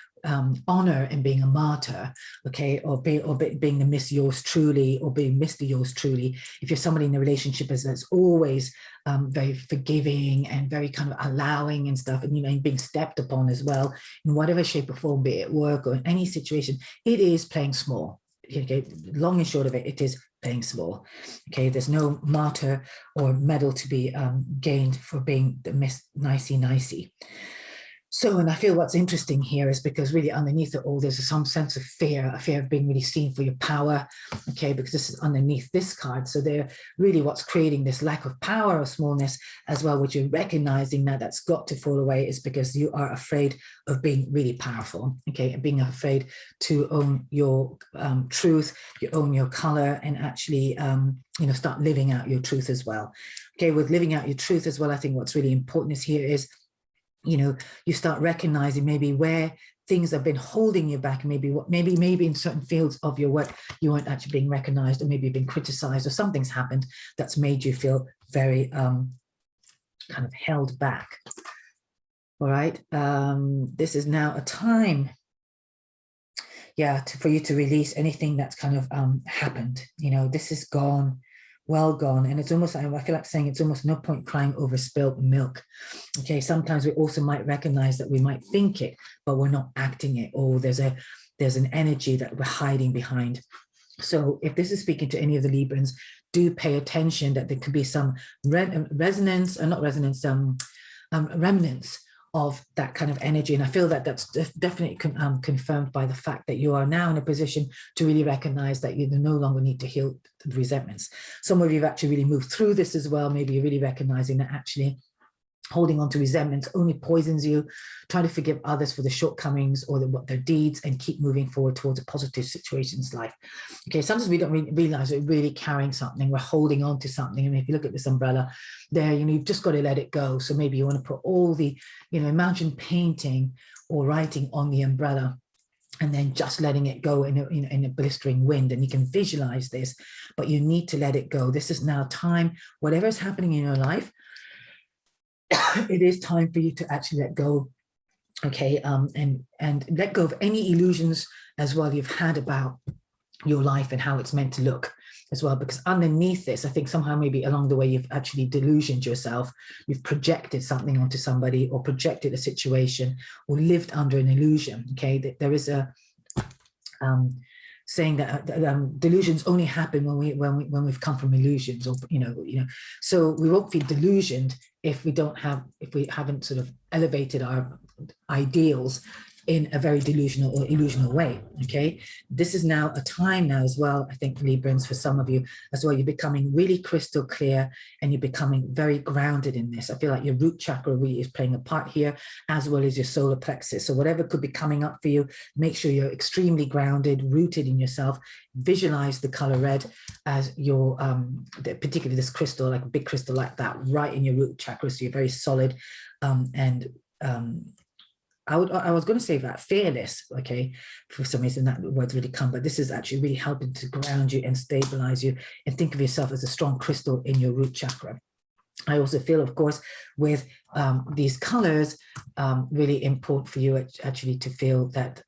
honor in being a martyr, okay, or being the Miss Yours Truly or being Mr. Yours Truly. If you're somebody in a relationship that's always very forgiving and very kind of allowing and stuff, and and being stepped upon as well in whatever shape or form, be it at work or in any situation, it is playing small. Okay, long and short of it, it is playing small. Okay, there's no martyr or medal to be gained for being the Miss Nicey. So, and I feel what's interesting here is because really underneath it all, there's some sense of fear, a fear of being really seen for your power, okay, because this is underneath this card. So they're really what's creating this lack of power or smallness as well, which you're recognizing now that's got to fall away, is because you are afraid of being really powerful, okay, and being afraid to own your truth, you own your color, and actually, start living out your truth as well. Okay, with living out your truth as well, I think what's really important is here is, you start recognizing maybe where things have been holding you back, maybe in certain fields of your work you weren't actually being recognized, or maybe you've been criticized, or something's happened that's made you feel very kind of held back. All right, this is now a time, yeah, for you to release anything that's kind of happened. This is gone, well gone, and it's almost, I feel like saying, it's almost no point crying over spilled milk. Okay, sometimes we also might recognize that we might think it, but we're not acting it, or there's an energy that we're hiding behind. So if this is speaking to any of the Librans, do pay attention that there could be some remnants of that kind of energy. And I feel that that's definitely confirmed by the fact that you are now in a position to really recognize that you no longer need to heal the resentments. Some of you have actually really moved through this as well. Maybe you're really recognizing that actually holding on to resentments only poisons you. Try to forgive others for the shortcomings or their deeds, and keep moving forward towards a positive situations life. Okay, sometimes we don't realize we're really carrying something, we're holding on to something. And if you look at this umbrella there, you've just got to let it go. So maybe you want to put all the, imagine painting or writing on the umbrella and then just letting it go in a blistering wind, and you can visualize this, but you need to let it go. This is now time, whatever is happening in your life, it is time for you to actually let go, okay, and let go of any illusions as well you've had about your life and how it's meant to look as well, because underneath this, I think somehow maybe along the way you've actually delusioned yourself, you've projected something onto somebody, or projected a situation, or lived under an illusion. Okay, there is a saying that delusions only happen when we've come from illusions, or so we won't be delusioned if we haven't sort of elevated our ideals in a very delusional or illusional way. Okay, this is now a time now as well, I think, Librans, for some of you as well, you're becoming really crystal clear and you're becoming very grounded in this. I feel like your root chakra really is playing a part here, as well as your solar plexus. So whatever could be coming up for you, make sure you're extremely grounded, rooted in yourself. Visualize the color red as your particularly this crystal, like a big crystal like that, right in your root chakra, so you're very solid. I was going to say that fearless, okay, for some reason that word's really come, but this is actually really helping to ground you and stabilize you and think of yourself as a strong crystal in your root chakra. I also feel, of course, with these colors, really important for you actually to feel that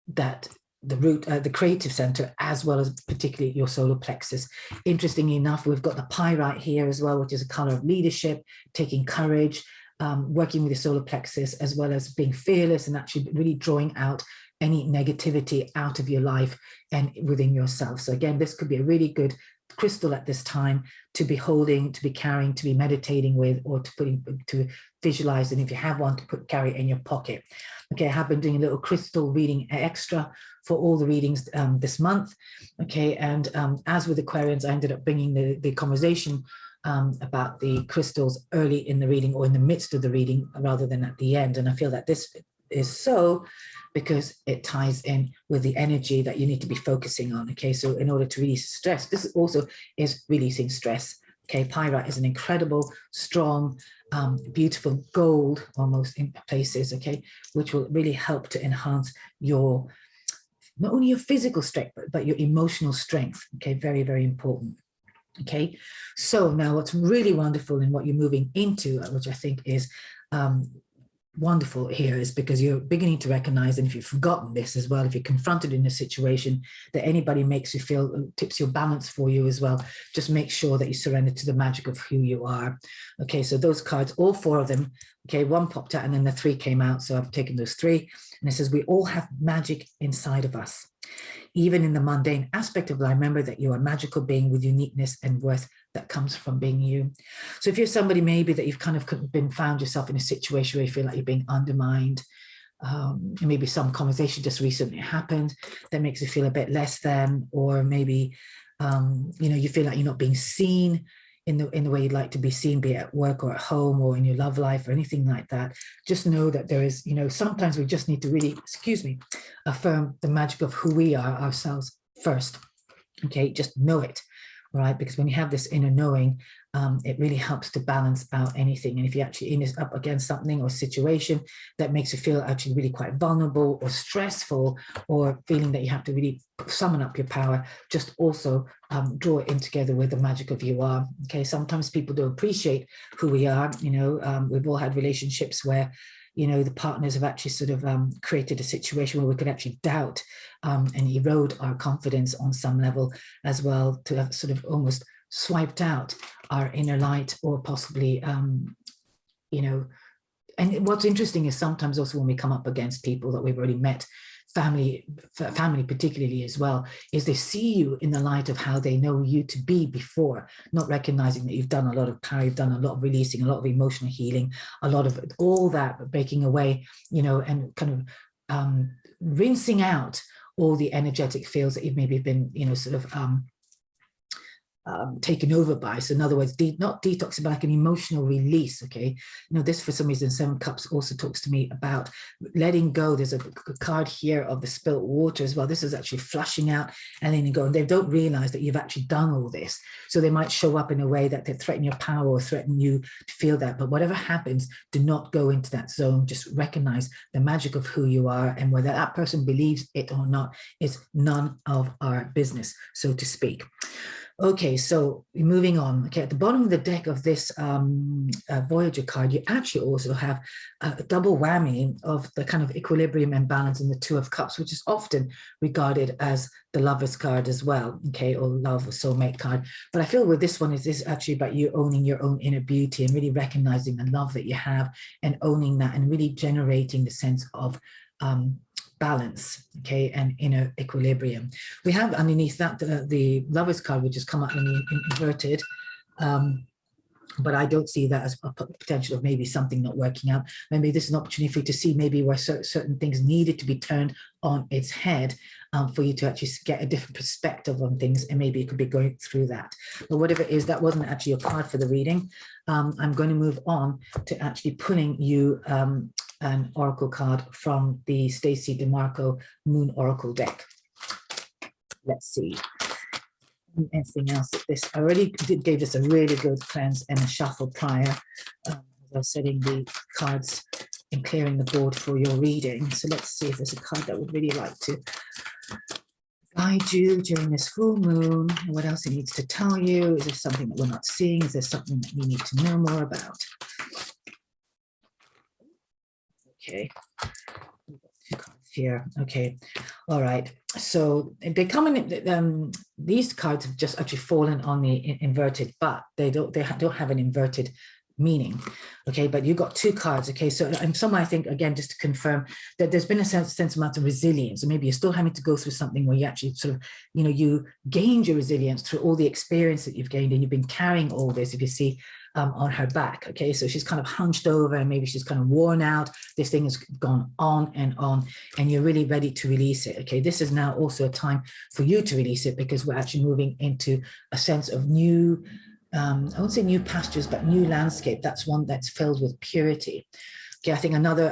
that the root, the creative center, as well as particularly your solar plexus. Interestingly enough, we've got the pyrite here as well, which is a color of leadership, taking courage, working with the solar plexus, as well as being fearless and actually really drawing out any negativity out of your life and within yourself. So again, this could be a really good crystal at this time to be holding, to be carrying, to be meditating with, or to put in, to visualize, and if you have one, to carry it in your pocket. Okay, I have been doing a little crystal reading extra for all the readings this month. Okay, and as with Aquarians, I ended up bringing the conversation about the crystals early in the reading or in the midst of the reading rather than at the end. And I feel that this is so because it ties in with the energy that you need to be focusing on. Okay, so in order to release stress, this also is releasing stress. Okay, pyrite is an incredible, strong, beautiful gold almost in places, okay, which will really help to enhance your, not only your physical strength, but your emotional strength. Okay, very, very important. Okay, so now what's really wonderful in what you're moving into, which I think is wonderful here, is because you're beginning to recognize, and if you've forgotten this as well, if you're confronted in a situation that anybody makes you feel, tips your balance for you as well, just make sure that you surrender to the magic of who you are. Okay, so those cards, all four of them, okay, one popped out and then the three came out, so I've taken those three, and it says we all have magic inside of us. Even in the mundane aspect of life, remember that you are a magical being with uniqueness and worth that comes from being you. So if you're somebody maybe that you've kind of found yourself in a situation where you feel like you're being undermined, maybe some conversation just recently happened that makes you feel a bit less than, or maybe you know, you feel like you're not being seen in the way you'd like to be seen, be it at work or at home or in your love life or anything like that, just know that there is, you know, sometimes we just need to really, excuse me, affirm the magic of who we are ourselves first. Okay, just know it, all right? Because when you have this inner knowing, it really helps to balance out anything. And if you're actually up against something or situation that makes you feel actually really quite vulnerable or stressful, or feeling that you have to really summon up your power, just also draw it in together with the magic of you are. Okay, sometimes people don't appreciate who we are. You know, we've all had relationships where, you know, the partners have actually sort of created a situation where we could actually doubt and erode our confidence on some level as well, to have sort of almost swiped out our inner light, or possibly, you know, and what's interesting is sometimes also when we come up against people that we've already met, family particularly as well, is they see you in the light of how they know you to be before, not recognizing that you've done a lot of power, you've done a lot of releasing, a lot of emotional healing, a lot of all that, breaking away, you know, and kind of rinsing out all the energetic fields that you've maybe been, you know, sort of taken over by. So in other words, not detoxing, but like an emotional release. Okay, you know, this for some reason, Seven Cups also talks to me about letting go. There's a card here of the spilt water as well. This is actually flushing out and letting go, and they don't realize that you've actually done all this. So they might show up in a way that they threaten your power or threaten you to feel that, but whatever happens, do not go into that zone. Just recognize the magic of who you are, and whether that person believes it or not is none of our business, so to speak. Okay, so moving on. Okay, at the bottom of the deck of this Voyager card, you actually also have a double whammy of the kind of equilibrium and balance in the Two of Cups, which is often regarded as the Lover's card as well, okay, or love or soulmate card. But I feel with this one, is this actually about you owning your own inner beauty and really recognizing the love that you have and owning that and really generating the sense of balance, okay, and inner equilibrium. We have underneath that the Lover's card, which has come up in inverted, but I don't see that as a potential of maybe something not working out. Maybe this is an opportunity for you to see maybe where certain things needed to be turned on its head, for you to actually get a different perspective on things, and maybe you could be going through that. But whatever it is, that wasn't actually your card for the reading. I'm going to move on to actually pulling you an oracle card from the Stacey DeMarco Moon Oracle deck. Let's see. Anything else? This I already gave this a really good cleanse and a shuffle prior. As I was setting the cards and clearing the board for your reading. So let's see if there's a card that would really like to guide you during this full moon. What else it needs to tell you? Is there something that we're not seeing? Is there something that you need to know more about? Okay. Here. Okay. All right. So they come in, these cards have just actually fallen on the inverted, but they don't have an inverted meaning. Okay, but you got two cards. Okay, so in some way, I think, again, just to confirm that there's been a sense amount of resilience, or maybe you're still having to go through something where you actually sort of, you know, you gained your resilience through all the experience that you've gained, and you've been carrying all this, if you see, on her back. Okay, so she's kind of hunched over, and maybe she's kind of worn out. This thing has gone on, and you're really ready to release it. Okay, this is now also a time for you to release it, because we're actually moving into a sense of new, I won't say new pastures, but new landscape. That's one that's filled with purity. Okay, I think another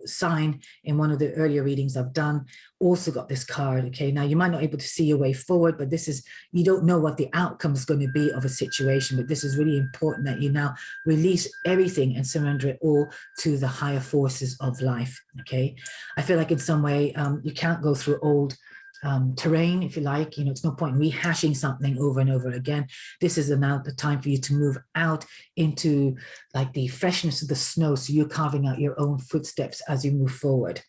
sign in one of the earlier readings I've done also got this card. Okay, now you might not be able to see your way forward, but this is, you don't know what the outcome is going to be of a situation, but this is really important that you now release everything and surrender it all to the higher forces of life. Okay, I feel like in some way you can't go through old terrain, if you like. You know, it's no point in rehashing something over and over again. This is now the time for you to move out into like the freshness of the snow, so you're carving out your own footsteps as you move forward.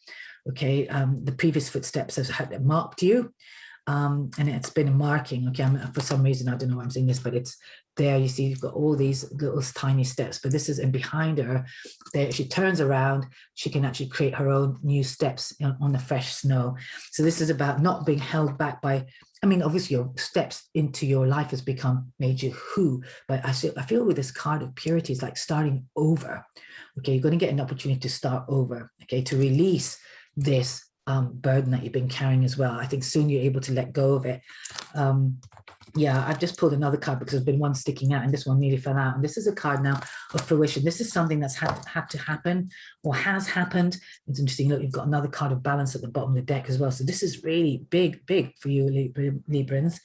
Okay, the previous footsteps have marked you, and it's been a marking. Okay, for some reason, I don't know why I'm saying this, but it's there. You see, you've got all these little tiny steps, but this is, and behind her, there, she turns around, she can actually create her own new steps on the fresh snow. So this is about not being held back by, I mean, obviously your steps into your life has made you who, but I feel with this card of purity, it's like starting over. Okay, you're going to get an opportunity to start over, okay, to release this burden that you've been carrying as well. I think soon you're able to let go of it. Yeah, I've just pulled another card because there's been one sticking out, and this one nearly fell out. And this is a card now of fruition. This is something that's had to happen or has happened. It's interesting. Look, you've got another card of balance at the bottom of the deck as well. So this is really big for you, Librans.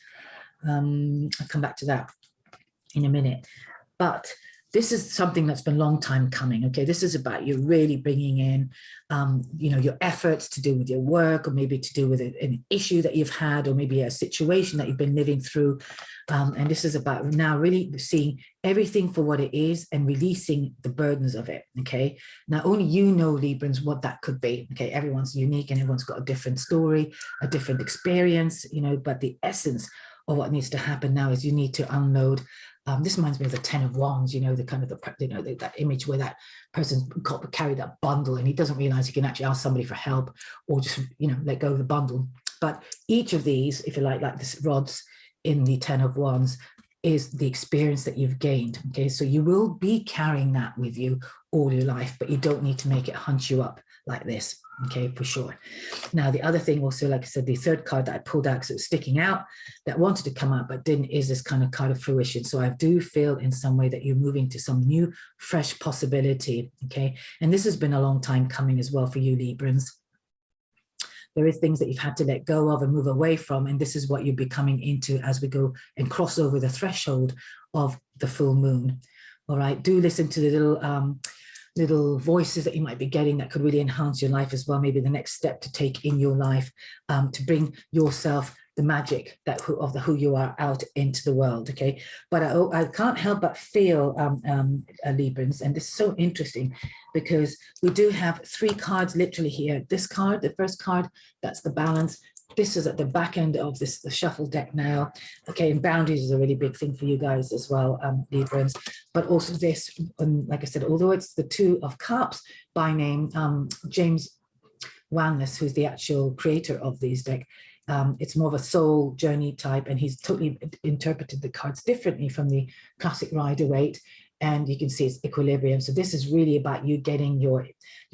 I'll come back to that in a minute. But this is something that's been a long time coming. Okay, this is about you really bringing in, you know, your efforts to do with your work, or maybe to do with an issue that you've had, or maybe a situation that you've been living through. And this is about now really seeing everything for what it is and releasing the burdens of it. Okay, now only you know, Librans, what that could be. Okay, everyone's unique and everyone's got a different story, a different experience, you know, but the essence of what needs to happen now is you need to unload. This reminds me of the 10 of Wands, you know, the kind of that image where that person's got to carry that bundle, and he doesn't realize he can actually ask somebody for help, or just, you know, let go of the bundle. But each of these, if you like this rods in the 10 of Wands, is the experience that you've gained. Okay, so you will be carrying that with you all your life, but you don't need to make it hunch you up like this. Okay, for sure. Now, the other thing also, like I said, the third card that I pulled out because it was sticking out, that wanted to come out but didn't, is this kind of card of fruition. So I do feel in some way that you're moving to some new, fresh possibility. Okay, and this has been a long time coming as well for you, Librans. There is things that you've had to let go of and move away from, and this is what you'll be coming into as we go and cross over the threshold of the full moon. All right, do listen to the little voices that you might be getting that could really enhance your life as well. Maybe the next step to take in your life, to bring yourself, the magic that of who you are, out into the world. Okay, but I can't help but feel, Librans, and this is so interesting because we do have three cards literally here. This card, the first card, that's the balance. This is at the back end of the shuffle deck now. Okay, and boundaries is a really big thing for you guys as well, Librans. But also this, like I said, although it's the 2 of Cups by name, James Wellness, who's the actual creator of these deck. It's more of a soul journey type, and he's totally interpreted the cards differently from the classic Rider-Waite. And you can see it's equilibrium. So this is really about you getting your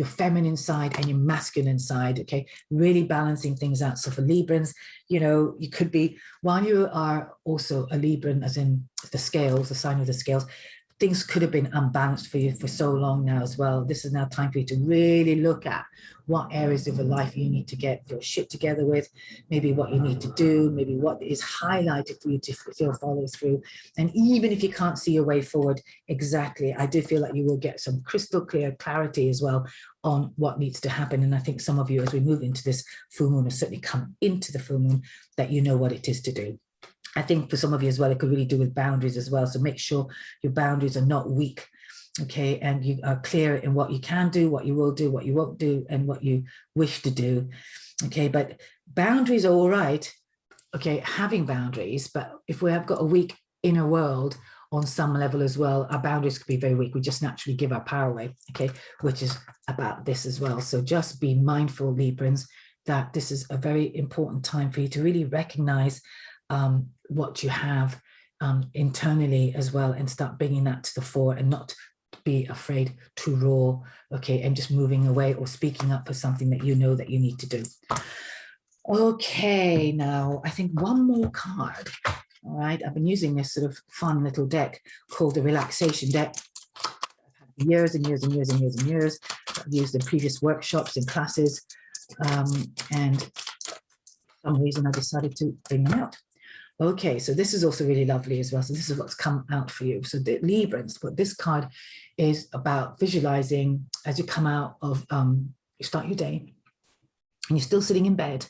feminine side and your masculine side, okay? Really balancing things out. So for Librans, you know, you could be, while you are also a Libran, as in the scales, the sign of the scales, things could have been unbalanced for you for so long now as well. This is now time for you to really look at what areas of your life you need to get your shit together with, maybe what you need to do, maybe what is highlighted for you to feel follow through. And even if you can't see your way forward exactly, I do feel like you will get some crystal clear clarity as well on what needs to happen. And I think some of you, as we move into this full moon, have certainly come into the full moon, that you know what it is to do. I think for some of you as well, it could really do with boundaries as well. So make sure your boundaries are not weak, okay? And you are clear in what you can do, what you will do, what you won't do, and what you wish to do, okay? But boundaries are all right, okay, having boundaries, but if we have got a weak inner world on some level as well, our boundaries could be very weak. We just naturally give our power away, okay? Which is about this as well. So just be mindful, Librans, that this is a very important time for you to really recognize what you have internally as well, and start bringing that to the fore, and not be afraid to roar, okay, and just moving away or speaking up for something that you know that you need to do. Okay, now I think one more card. All right, I've been using this sort of fun little deck called the relaxation deck. I've had years and years and years and years and years. I've used in previous workshops and classes, and for some reason I decided to bring them out. Okay, so this is also really lovely as well. So this is what's come out for you. So the Librans, but this card is about visualizing as you come out of, you start your day and you're still sitting in bed.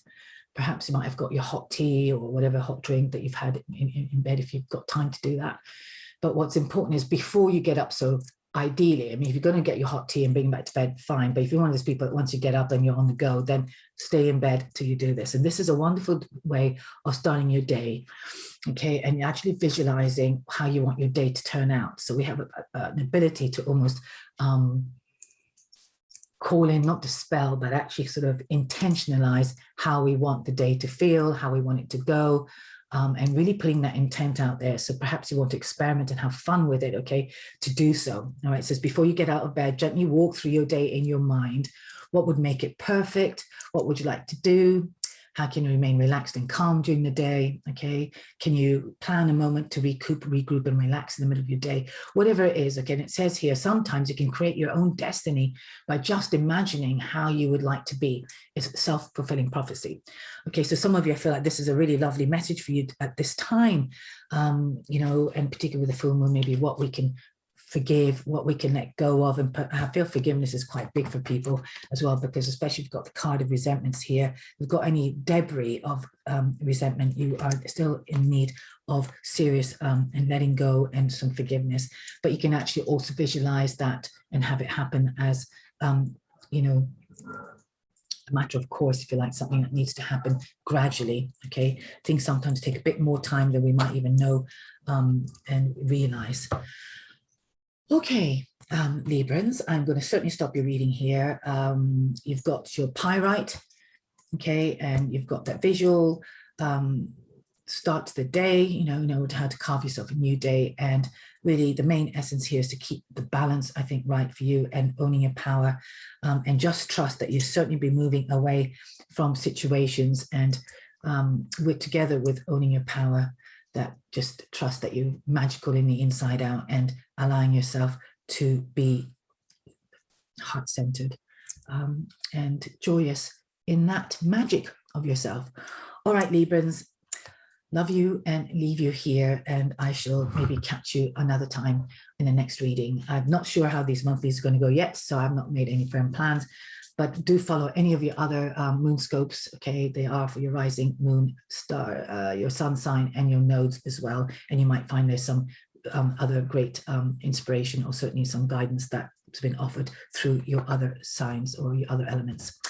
Perhaps you might have got your hot tea or whatever hot drink that you've had in bed, if you've got time to do that. But what's important is before you get up, so ideally, I mean, if you're going to get your hot tea and bring it back to bed, fine. But if you're one of those people that once you get up and you're on the go, then stay in bed till you do this. And this is a wonderful way of starting your day, okay? And you're actually visualizing how you want your day to turn out. So we have an ability to almost call in, not dispel, but actually sort of intentionalize how we want the day to feel, how we want it to go, and really putting that intent out there. So perhaps you want to experiment and have fun with it, okay, to do so. All right, it says before you get out of bed, gently walk through your day in your mind. What would make it perfect? What would you like to do? How can you remain relaxed and calm during the day? Okay, can you plan a moment to recoup, regroup, and relax in the middle of your day? Whatever it is, again, it says here, sometimes you can create your own destiny by just imagining how you would like to be. It's self-fulfilling prophecy. Okay, so some of you, I feel like this is a really lovely message for you at this time, you know, and particularly with the full moon, maybe what we can forgive, what we can let go of. And I feel forgiveness is quite big for people as well, because especially if you've got the card of resentments here, if you've got any debris of resentment, you are still in need of serious and letting go and some forgiveness. But you can actually also visualize that and have it happen as, you know, a matter of course, if you like, something that needs to happen gradually, okay? Things sometimes take a bit more time than we might even know and realize. Okay, Librans, I'm going to certainly stop your reading here. You've got your pyrite, okay, and you've got that visual start to the day, you know how to carve yourself a new day. And really the main essence here is to keep the balance, I think, right for you, and owning your power, and just trust that you'll certainly be moving away from situations, and we're together with owning your power, that just trust that you're magical in the inside out, and allowing yourself to be heart-centered and joyous in that magic of yourself. All right, Librans, love you and leave you here, and I shall maybe catch you another time in the next reading. I'm not sure how these monthlies are going to go yet, so I've not made any firm plans, but do follow any of your other moon scopes, okay? They are for your rising moon star, your sun sign, and your nodes as well. And you might find there's some other great inspiration, or certainly some guidance that's been offered through your other signs or your other elements.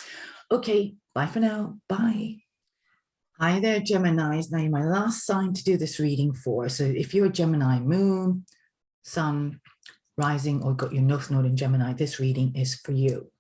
Okay, bye for now. Bye. Hi there, Geminis. Now you're my last sign to do this reading for. So if you're a Gemini moon, sun, rising, or got your north node in Gemini, this reading is for you.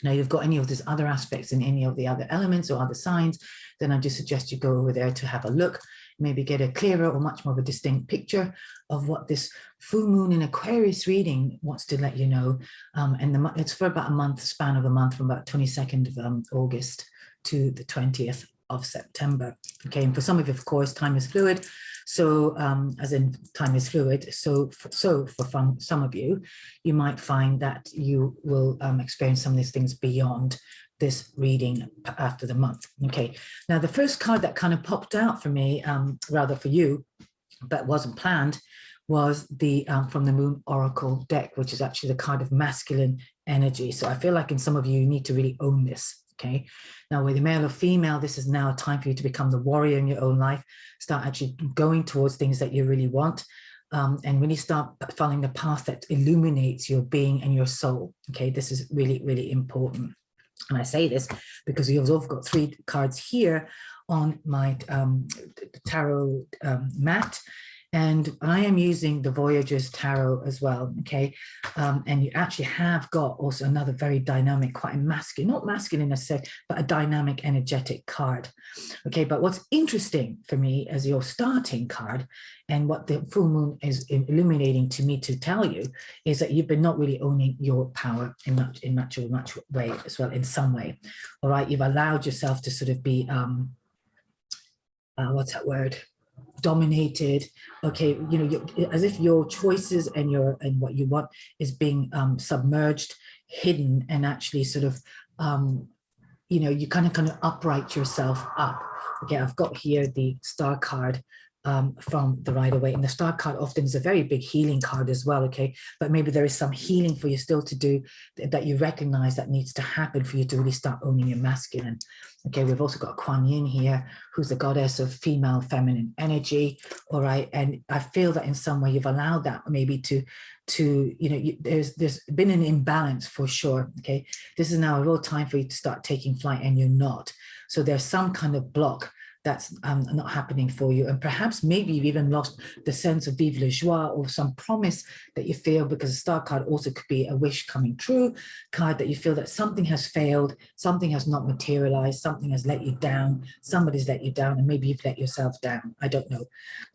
Now, if you've got any of these other aspects in any of the other elements or other signs, then I just suggest you go over there to have a look, maybe get a clearer or much more of a distinct picture of what this full moon in Aquarius reading wants to let you know. And it's for about a month, span of a month, from about 22nd of August to the 20th of September. Okay, and for some of you, of course, time is fluid. So as in time is fluid, so for some of you, you might find that you will experience some of these things beyond this reading after the month. Okay, now the first card that kind of popped out for me, rather for you, but wasn't planned, was the from the Moon Oracle deck, which is actually the card of masculine energy. So I feel like in some of you, you need to really own this. Okay, now whether male or female, this is now a time for you to become the warrior in your own life, start actually going towards things that you really want, and really start following the path that illuminates your being and your soul. Okay, this is really, really important. And I say this because you've also got 3 cards here on my tarot mat. And I am using the Voyager's Tarot as well, okay? And you actually have got also another very dynamic, quite masculine, not masculine as I said, but a dynamic, energetic card, okay? But what's interesting for me as your starting card, and what the full moon is illuminating to me to tell you, is that you've been not really owning your power in much way as well, in some way, all right? You've allowed yourself to sort of be, what's that word? Dominated, okay, you know, as if your choices and what you want is being submerged, hidden, and actually sort of, you know, you kind of upright yourself up. Okay, I've got here the Star card from the Rider-Waite, and the Star card often is a very big healing card as well, okay, but maybe there is some healing for you still to do that you recognize that needs to happen for you to really start owning your masculine. Okay, we've also got Kuan Yin here, who's the goddess of female feminine energy, all right, and I feel that in some way you've allowed that maybe to you know, there's been an imbalance for sure. Okay, this is now a real time for you to start taking flight, and you're not. So there's some kind of block that's not happening for you, and perhaps maybe you've even lost the sense of vive la joie, or some promise that you feel, because the Star card also could be a wish coming true card, that you feel that something has failed, something has not materialized, something has let you down, somebody's let you down, and maybe you've let yourself down. I don't know,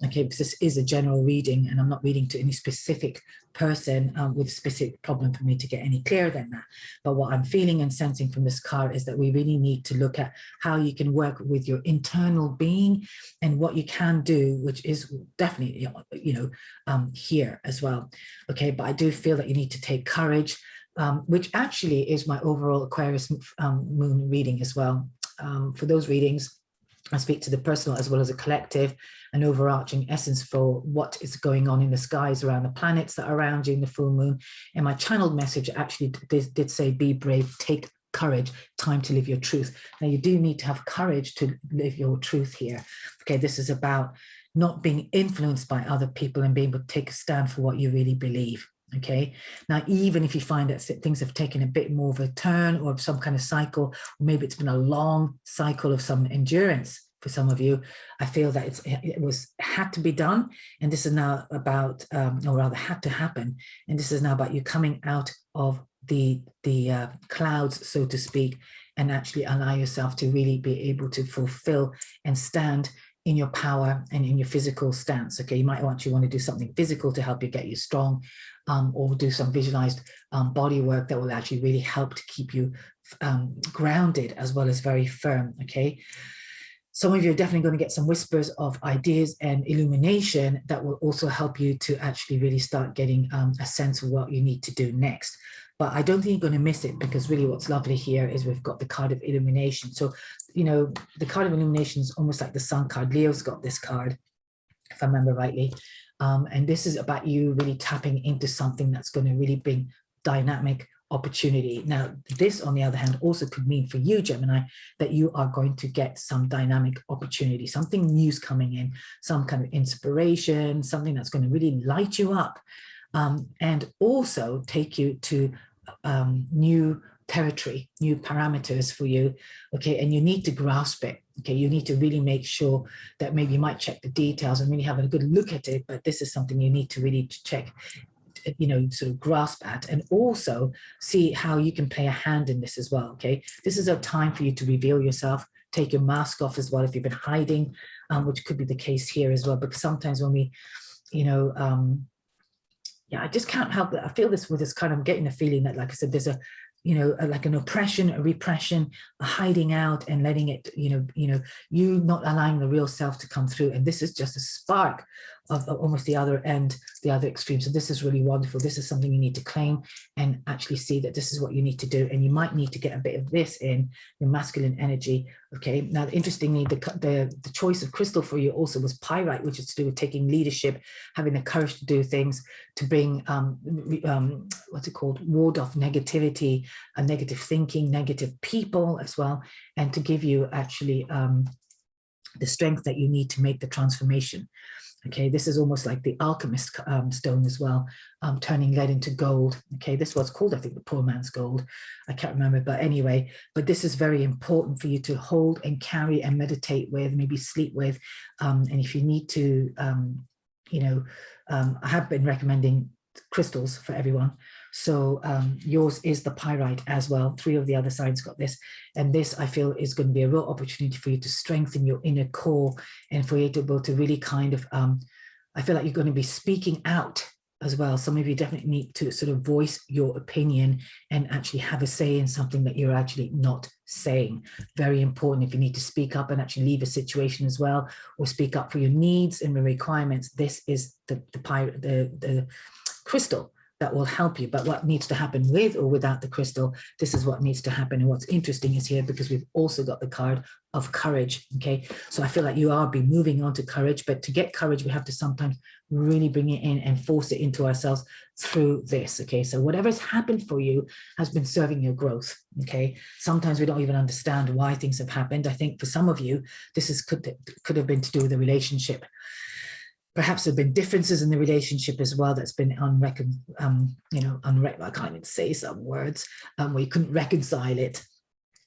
okay, because this is a general reading and I'm not reading to any specific person with a specific problem for me to get any clearer than that. But what I'm feeling and sensing from this card is that we really need to look at how you can work with your internal being and what you can do, which is definitely, you know, here as well. Okay, but I do feel that you need to take courage, which actually is my overall Aquarius moon reading as well. For those readings, I speak to the personal as well as a collective, an overarching essence for what is going on in the skies around the planets that are around you in the full moon. And my channeled message actually did say, be brave, take courage, time to live your truth. Now you do need to have courage to live your truth here. Okay, this is about not being influenced by other people and being able to take a stand for what you really believe. Okay, now even if you find that things have taken a bit more of a turn or some kind of cycle, or maybe it's been a long cycle of some endurance for some of you, I feel that it had to be done, and this is now about, or rather had to happen, and this is now about you coming out of the clouds, so to speak, and actually allow yourself to really be able to fulfill and stand in your power and in your physical stance. Okay, you might want to do something physical to help you get you strong, or do some visualized body work that will actually really help to keep you grounded as well as very firm. Okay, some of you are definitely going to get some whispers of ideas and illumination that will also help you to actually really start getting a sense of what you need to do next. But I don't think you're going to miss it, because really what's lovely here is we've got the card of illumination. So, you know, the card of illumination is almost like the sun card. Leo's got this card, if I remember rightly. And this is about you really tapping into something that's going to really bring dynamic opportunity. Now, this, on the other hand, also could mean for you, Gemini, that you are going to get some dynamic opportunity, something new's coming in, some kind of inspiration, something that's going to really light you up, and also take you to new territory, new parameters for you. Okay, and you need to grasp it. Okay, you need to really make sure that maybe you might check the details and really have a good look at it, but this is something you need to really check sort of grasp at, and also see how you can play a hand in this as well. Okay, this is a time for you to reveal yourself, take your mask off as well if you've been hiding, which could be the case here as well, because sometimes when we, yeah, I just can't help it. I feel this with this kind of getting a feeling that, like I said, there's a, like an oppression, a repression, a hiding out, and letting it, you not allowing the real self to come through. And this is just a spark of almost the other end, the other extreme. So this is really wonderful. This is something you need to claim and actually see that this is what you need to do. And you might need to get a bit of this in your masculine energy. Okay. Now, interestingly, the choice of crystal for you also was pyrite, which is to do with taking leadership, having the courage to do things, to bring, what's it called? Ward off negativity, negative thinking, negative people as well, and to give you actually the strength that you need to make the transformation. Okay, this is almost like the alchemist stone as well, turning lead into gold. Okay, this was called, I think, the poor man's gold. I can't remember, but anyway, but this is very important for you to hold and carry and meditate with, maybe sleep with. And if you need to, I have been recommending crystals for everyone. So yours is the pyrite as well. 3 of the other signs got this. And this, I feel, is going to be a real opportunity for you to strengthen your inner core and for you to be able to really kind of, I feel like you're going to be speaking out as well. Some of you definitely need to sort of voice your opinion and actually have a say in something that you're actually not saying. Very important. If you need to speak up and actually leave a situation as well, or speak up for your needs and the requirements, this is the crystal that will help you. But what needs to happen with or without the crystal, this is what needs to happen. And what's interesting is here, because we've also got the card of courage. Okay, so I feel like you are moving on to courage, but to get courage, we have to sometimes really bring it in and force it into ourselves through this. Okay, so whatever's happened for you has been serving your growth. Okay, sometimes we don't even understand why things have happened. I think for some of you, this could have been to do with the relationship. Perhaps there have been differences in the relationship as well that's been I can't even say some words, where you couldn't reconcile it.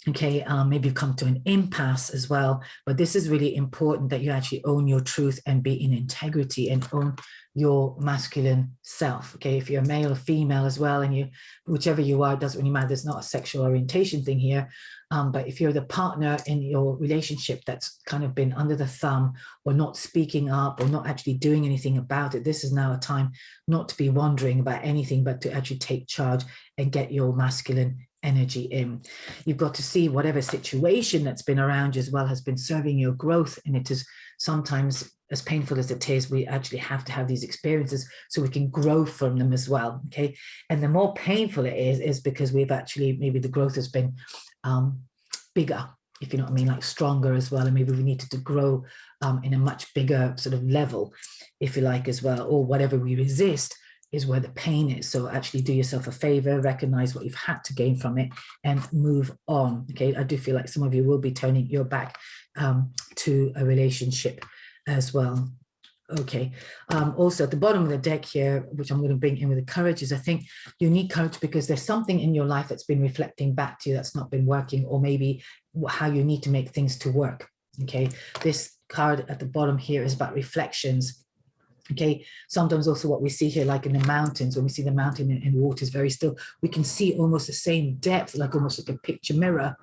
Okay, maybe you've come to an impasse as well, but this is really important that you actually own your truth and be in integrity and own your masculine self. Okay, if you're male or female as well, and whichever you are, it doesn't really matter. There's not a sexual orientation thing here. But if you're the partner in your relationship that's kind of been under the thumb or not speaking up or not actually doing anything about it, this is now a time not to be wondering about anything, but to actually take charge and get your masculine energy in. You've got to see whatever situation that's been around you as well has been serving your growth. And it is sometimes, as painful as it is, we actually have to have these experiences so we can grow from them as well. Okay. And the more painful it is because we've actually, maybe the growth has been bigger, if you know what I mean, like stronger as well. And maybe we needed to grow in a much bigger sort of level, if you like, as well, or whatever we resist is where the pain is. So actually do yourself a favor, recognize what you've had to gain from it and move on. Okay. I do feel like some of you will be turning your back to a relationship as well. Okay. Also at the bottom of the deck here, which I'm going to bring in with the courage, is I think you need courage because there's something in your life that's been reflecting back to you that's not been working, or maybe how you need to make things to work. Okay. This card at the bottom here is about reflections. Okay, sometimes also what we see here, like in the mountains, when we see the mountain and water is very still, we can see almost the same depth, like almost like a picture mirror,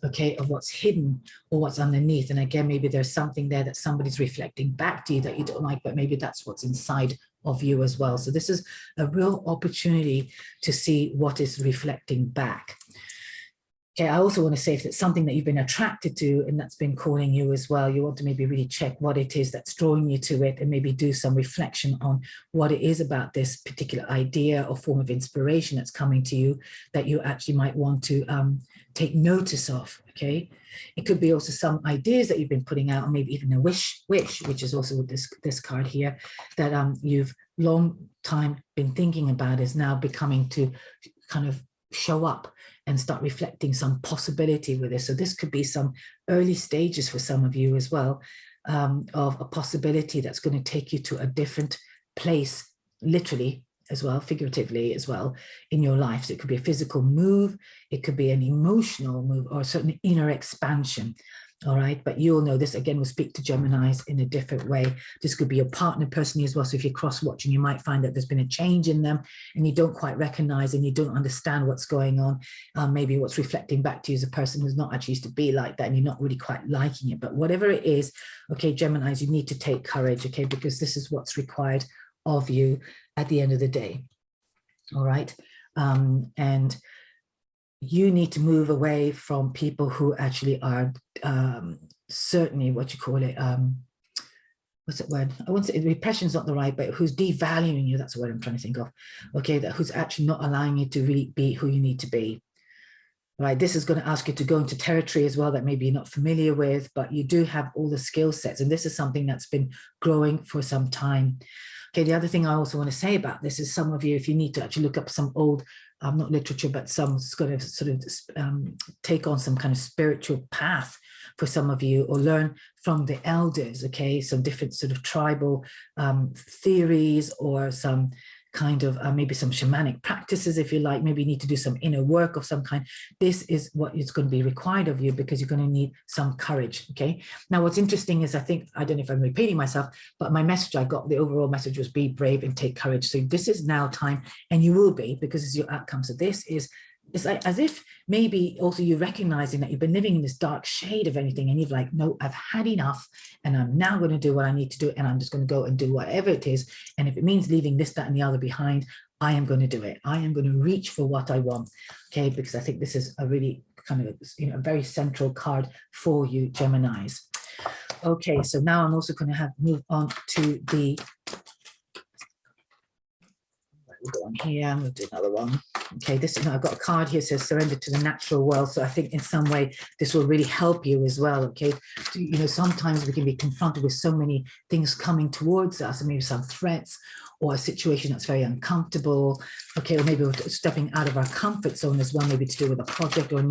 okay, of what's hidden or what's underneath. And again, maybe there's something there that somebody's reflecting back to you that you don't like, but maybe that's what's inside of you as well. So this is a real opportunity to see what is reflecting back. Okay, I also want to say if it's something that you've been attracted to and that's been calling you as well, you want to maybe really check what it is that's drawing you to it and maybe do some reflection on what it is about this particular idea or form of inspiration that's coming to you that you actually might want to take notice of, okay? It could be also some ideas that you've been putting out, or maybe even a wish, which is also this card here, that you've long time been thinking about is now becoming to kind of show up and start reflecting some possibility with this. So this could be some early stages for some of you as well, of a possibility that's going to take you to a different place, literally as well, figuratively as well, in your life. So it could be a physical move, it could be an emotional move, or a certain inner expansion. All right, but you'll know this again will speak to Geminis in a different way. This could be your partner personally as well. So if you're cross-watching, you might find that there's been a change in them and you don't quite recognize and you don't understand what's going on. Maybe what's reflecting back to you as a person who's not actually used to be like that and you're not really quite liking it. But whatever it is, okay, Geminis, you need to take courage, okay, because this is what's required of you at the end of the day. All right, and you need to move away from people who actually are certainly what you call it, what's that word? I won't say repression is not the right, but who's devaluing you. That's the word I'm trying to think of. Okay, that who's actually not allowing you to really be who you need to be. Right, this is going to ask you to go into territory as well that maybe you're not familiar with, but you do have all the skill sets, and this is something that's been growing for some time. Okay, the other thing I also want to say about this is some of you, if you need to actually look up some old, not literature, but some sort of take on some kind of spiritual path for some of you, or learn from the elders, okay, some different sort of tribal theories, or some kind of maybe some shamanic practices, if you like. Maybe you need to do some inner work of some kind. This is what is going to be required of you, because you're going to need some courage. Okay, now what's interesting is, I think, I don't know if I'm repeating myself, but my message I got, the overall message was be brave and take courage. So this is now time, and you will be, because it's your outcome. So this is, it's like as if maybe also you're recognizing that you've been living in this dark shade of anything, and you've like, no, I've had enough, and I'm now going to do what I need to do, and I'm just going to go and do whatever it is. And if it means leaving this, that, and the other behind, I am going to do it. I am going to reach for what I want. Okay, because I think this is a really kind of, you know, a very central card for you, Geminis. Okay, so now I'm also going to move on to the, we'll go on here, we'll do another one. Okay, this is, I've got a card here that says surrender to the natural world. So I think in some way this will really help you as well. Okay, you know, sometimes we can be confronted with so many things coming towards us, and maybe some threats or a situation that's very uncomfortable. Okay, or maybe we're stepping out of our comfort zone as well, maybe to do with a project or a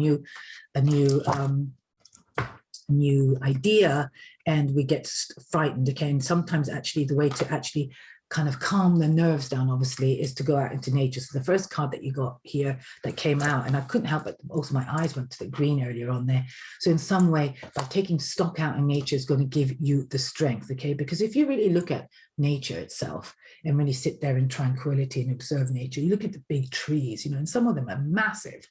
new idea, and we get frightened. Okay, and sometimes actually the way to actually kind of calm the nerves down, obviously, is to go out into nature. So the first card that you got here that came out, and I couldn't help but also my eyes went to the green earlier on there. So in some way, by taking stock out in nature is going to give you the strength, okay? Because if you really look at nature itself and really sit there in tranquility and observe nature, you look at the big trees, you know, and some of them are massive.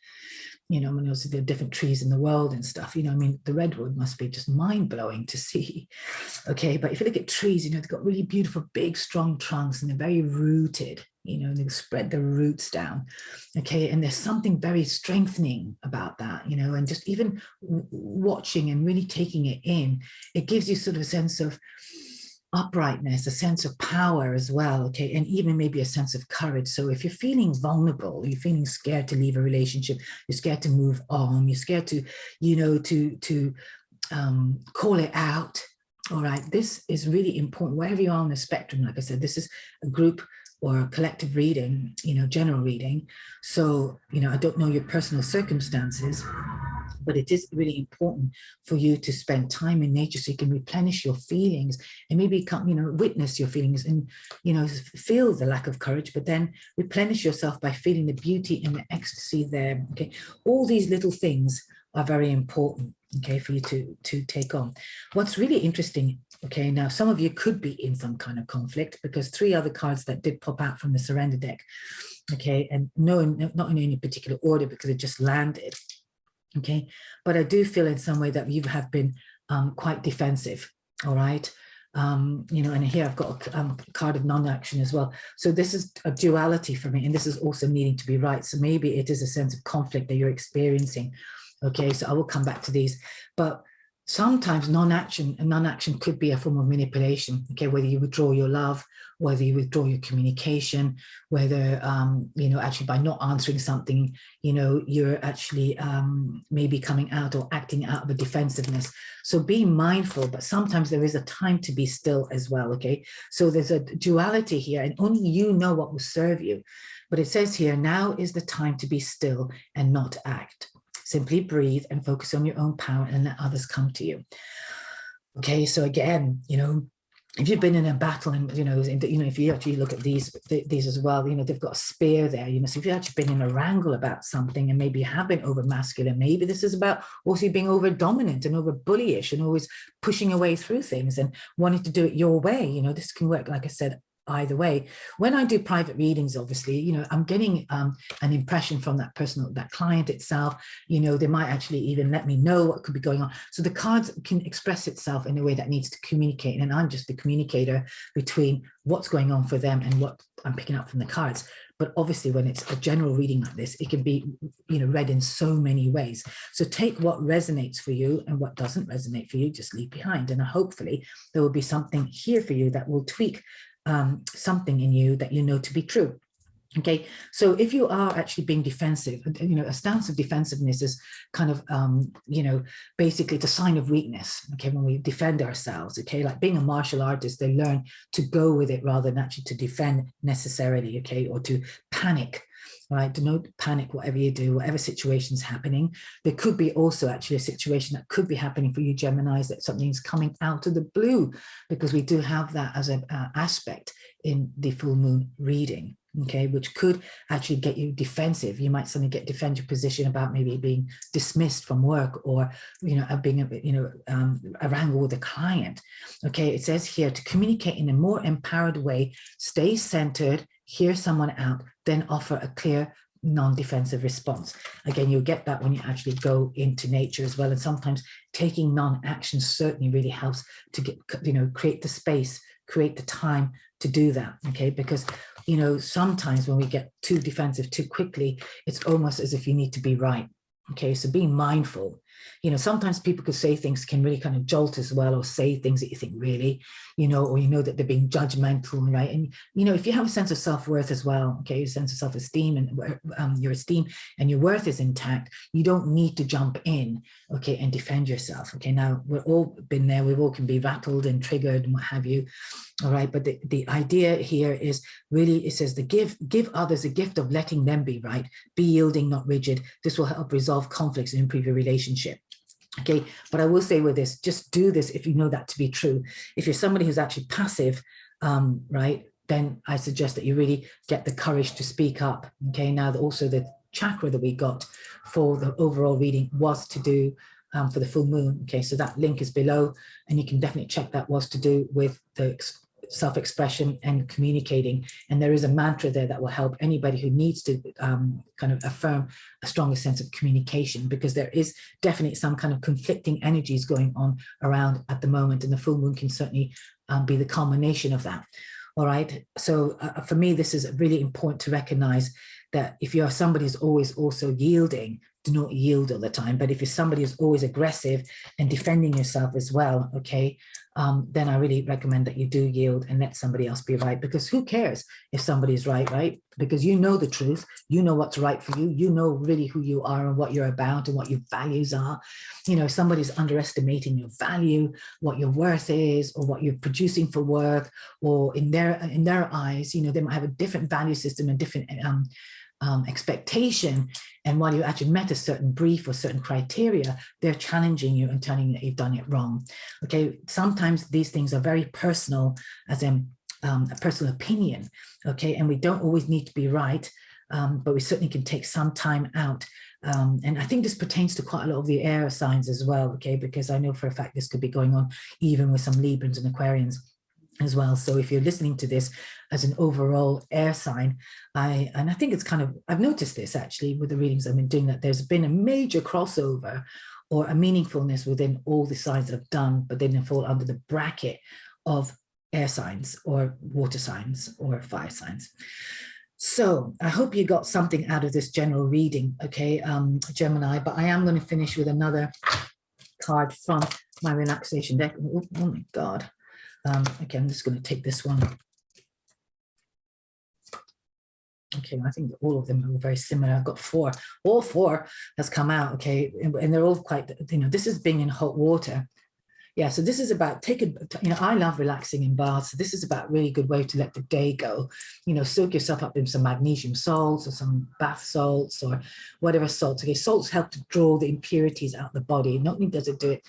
You know, I mean, also there are different trees in the world and stuff, you know, I mean, the redwood must be just mind-blowing to see. Okay, but if you look at trees, you know, they've got really beautiful, big, strong trunks, and they're very rooted, you know, and they spread their roots down. Okay, and there's something very strengthening about that, you know, and just even watching and really taking it in, it gives you sort of a sense of uprightness, a sense of power as well, okay, and even maybe a sense of courage. So if you're feeling vulnerable, you're feeling scared to leave a relationship, you're scared to move on, you're scared to, you know, to call it out. All right, this is really important wherever you are on the spectrum. Like I said, this is a group or a collective reading, you know, general reading. So, you know, I don't know your personal circumstances, but it is really important for you to spend time in nature so you can replenish your feelings and maybe come, you know, witness your feelings and, you know, feel the lack of courage, but then replenish yourself by feeling the beauty and the ecstasy there. Okay, all these little things are very important, okay, for you to take on. What's really interesting, okay, now some of you could be in some kind of conflict, because three other cards that did pop out from the surrender deck, okay, and no, not in any particular order because it just landed. Okay, but I do feel in some way that you have been quite defensive. All right, you know, and here I've got a card of non-action as well. So this is a duality for me, and this is also needing to be right. So maybe it is a sense of conflict that you're experiencing. Okay, so I will come back to these, but sometimes non-action could be a form of manipulation. Okay, whether you withdraw your love, whether you withdraw your communication, whether you know, actually by not answering something, you know, you're actually maybe coming out or acting out of a defensiveness. So be mindful, but sometimes there is a time to be still as well. Okay, so there's a duality here, and only you know what will serve you. But it says here, now is the time to be still and not act. Simply breathe and focus on your own power and let others come to you. Okay, so again, you know, if you've been in a battle, and if you actually look at these as well, they've got a spear there, so if you've actually been in a wrangle about something, and maybe you have been over masculine, maybe this is about also being over dominant and over bullyish and always pushing your way through things and wanting to do it your way. This can work, like I said, either way. When I do private readings, obviously, I'm getting an impression from that person, that client itself. They might actually even let me know what could be going on. So the cards can express itself in a way that needs to communicate. And I'm just the communicator between what's going on for them and what I'm picking up from the cards. But obviously, when it's a general reading like this, it can be, read in so many ways. So take what resonates for you, and what doesn't resonate for you, just leave behind. And hopefully there will be something here for you that will tweak something in you that to be true. Okay, so if you are actually being defensive, a stance of defensiveness is kind of, basically it's a sign of weakness. Okay, when we defend ourselves, okay, like being a martial artist, they learn to go with it rather than actually to defend necessarily, okay, or to panic. Right, do not panic whatever you do, whatever situation's happening. There could be also actually a situation that could be happening for you Geminis, that something's coming out of the blue, because we do have that as an aspect in the full moon reading, okay, which could actually get you defensive. You might suddenly defend your position about maybe being dismissed from work, or being a wrangle with a client. Okay, it says here to communicate in a more empowered way, stay centered, hear someone out, then offer a clear non-defensive response. Again, you'll get that when you actually go into nature as well. And sometimes taking non-action certainly really helps to get, create the space, create the time to do that. Okay, because sometimes when we get too defensive too quickly, it's almost as if you need to be right. Okay, so being mindful. Sometimes people could say things can really kind of jolt as well, or say things that you think really, or that they're being judgmental, right? And if you have a sense of self-worth as well, okay, a sense of self-esteem, and your esteem and your worth is intact, you don't need to jump in, okay, and defend yourself. Okay, now we've all been there, we all can be rattled and triggered and what have you. All right, but the idea here is really, it says give others a gift of letting them be right, be yielding, not rigid. This will help resolve conflicts and improve your relationship. Okay, but I will say with this, just do this if you know that to be true. If you're somebody who's actually passive, right, then I suggest that you really get the courage to speak up. Okay, now also the chakra that we got for the overall reading was to do for the full moon. Okay, so that link is below, and you can definitely check that was to do with the self-expression and communicating. And there is a mantra there that will help anybody who needs to kind of affirm a stronger sense of communication, because there is definitely some kind of conflicting energies going on around at the moment, and the full moon can certainly be the culmination of that. All right, so for me, this is really important to recognize that if you are somebody who's always also yielding, do not yield all the time. But if you're somebody who's always aggressive and defending yourself as well, okay, then I really recommend that you do yield and let somebody else be right, because who cares if somebody's right? Because you know the truth, you know what's right for you, you know really who you are and what you're about and what your values are. If somebody's underestimating your value, what your worth is, or what you're producing for work, or in their eyes, they might have a different value system and different expectation, and while you actually met a certain brief or certain criteria, they're challenging you and telling you that you've done it wrong. Okay, sometimes these things are very personal, as in a personal opinion. Okay, and we don't always need to be right, but we certainly can take some time out. And I think this pertains to quite a lot of the air signs as well. Okay, because I know for a fact this could be going on even with some Librans and Aquarians as well. So if you're listening to this as an overall air sign, I think it's kind of, I've noticed this actually with the readings I've been doing, that there's been a major crossover or a meaningfulness within all the signs I've done, but then they fall under the bracket of air signs or water signs or fire signs. So I hope you got something out of this general reading, okay, Gemini, but I am going to finish with another card from my relaxation deck. Oh my God. Okay, I'm just going to take this one. Okay, I think all of them are very similar. I've got four. All four has come out, okay, and they're all quite, this is being in hot water. Yeah, so this is about I love relaxing in baths. So this is about a really good way to let the day go. Soak yourself up in some magnesium salts or some bath salts or whatever salts. Okay, salts help to draw the impurities out of the body. Not only does it do it,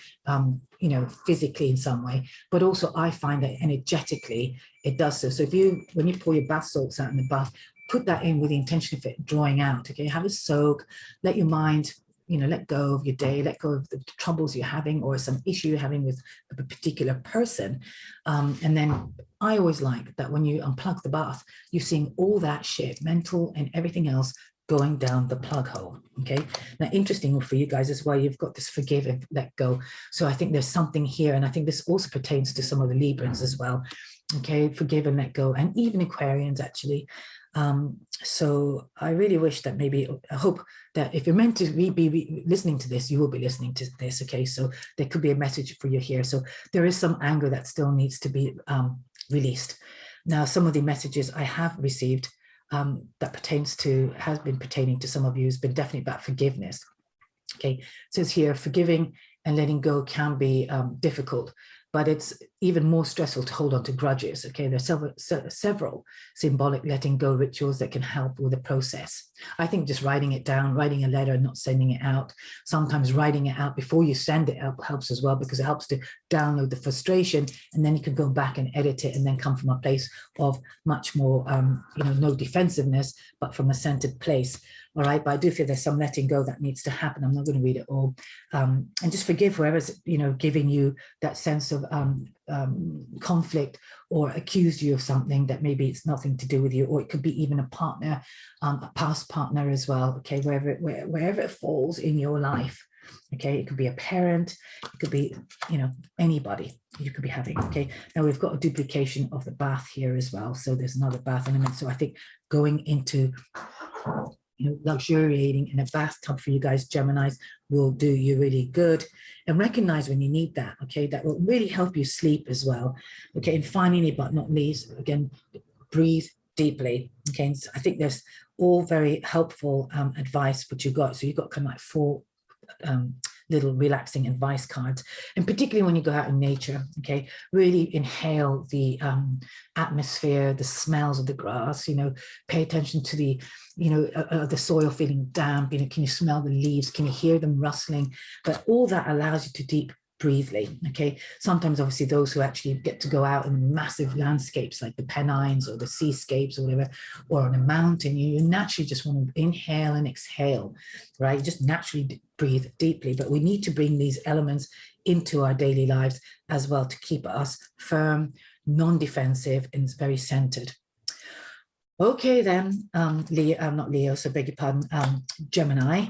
physically in some way, but also I find that energetically it does so. So when you pour your bath salts out in the bath, put that in with the intention of it drawing out. Okay, have a soak, let your mind let go of your day, let go of the troubles you're having or some issue you're having with a particular person. And then I always like that when you unplug the bath, you're seeing all that shit, mental and everything else, going down the plug hole. Okay. Now, interesting for you guys as well, you've got this forgive and let go. So I think there's something here. And I think this also pertains to some of the Librans as well. Okay. Forgive and let go. And even Aquarians, actually. So I really wish that I hope that if you're meant to be listening to this, you will be listening to this. Okay, so there could be a message for you here. So there is some anger that still needs to be released. Now, some of the messages I have received that has been pertaining to some of you has been definitely about forgiveness. Okay, it says here, forgiving and letting go can be difficult, but it's even more stressful to hold on to grudges. Okay, there's several symbolic letting go rituals that can help with the process. I think just writing it down, writing a letter, not sending it out. Sometimes writing it out before you send it out helps as well, because it helps to download the frustration, and then you can go back and edit it and then come from a place of much more, no defensiveness, but from a centered place. All right, but I do feel there's some letting go that needs to happen. I'm not going to read it all. And just forgive whoever's, giving you that sense of conflict or accused you of something that maybe it's nothing to do with you, or it could be even a partner, a past partner as well. Okay, wherever it falls in your life. Okay, it could be a parent, it could be, anybody you could be having. Okay, now we've got a duplication of the bath here as well. So there's another bath element. So I think going into luxuriating in a bathtub for you guys, Geminis, will do you really good. And recognize when you need that, okay? That will really help you sleep as well. Okay, and finally, but not least, again, breathe deeply. Okay, so I think there's all very helpful advice which you got. So you've got kind of like 4 little relaxing advice cards, and particularly when you go out in nature, okay, really inhale the atmosphere, the smells of the grass, pay attention to the the soil feeling damp, can you smell the leaves, can you hear them rustling? But all that allows you to deep breathely. Okay, sometimes obviously those who actually get to go out in massive landscapes like the Pennines or the seascapes or whatever, or on a mountain, you naturally just want to inhale and exhale, right? You just naturally breathe deeply. But we need to bring these elements into our daily lives as well to keep us firm, non-defensive, and very centered. Okay, then, not Leo, so beg your pardon, Gemini.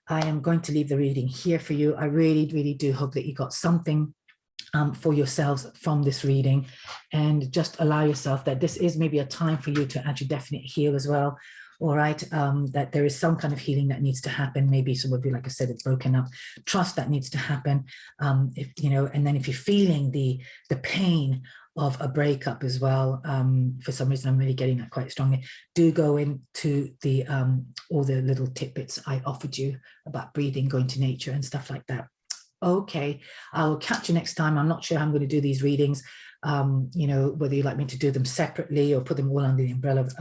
I am going to leave the reading here for you. I really, really do hope that you got something for yourselves from this reading, and just allow yourself that this is maybe a time for you to actually definitely heal as well. All right, that there is some kind of healing that needs to happen. Maybe some of you, like I said, it's broken up. Trust that needs to happen. If and then if you're feeling the pain of a breakup as well, for some reason I'm really getting that quite strongly, do go into the all the little tidbits I offered you about breathing, going to nature and stuff like that. Okay, I'll catch you next time. I'm not sure how I'm going to do these readings, whether you'd like me to do them separately or put them all under the umbrella of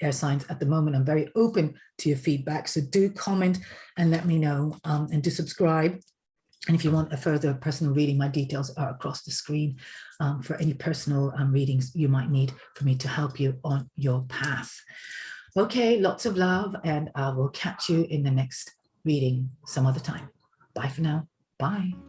air signs. At the moment, I'm very open to your feedback, so do comment and let me know, and do subscribe. And if you want a further personal reading, my details are across the screen for any personal readings you might need for me to help you on your path. Okay, lots of love, and I will catch you in the next reading some other time. Bye for now. Bye.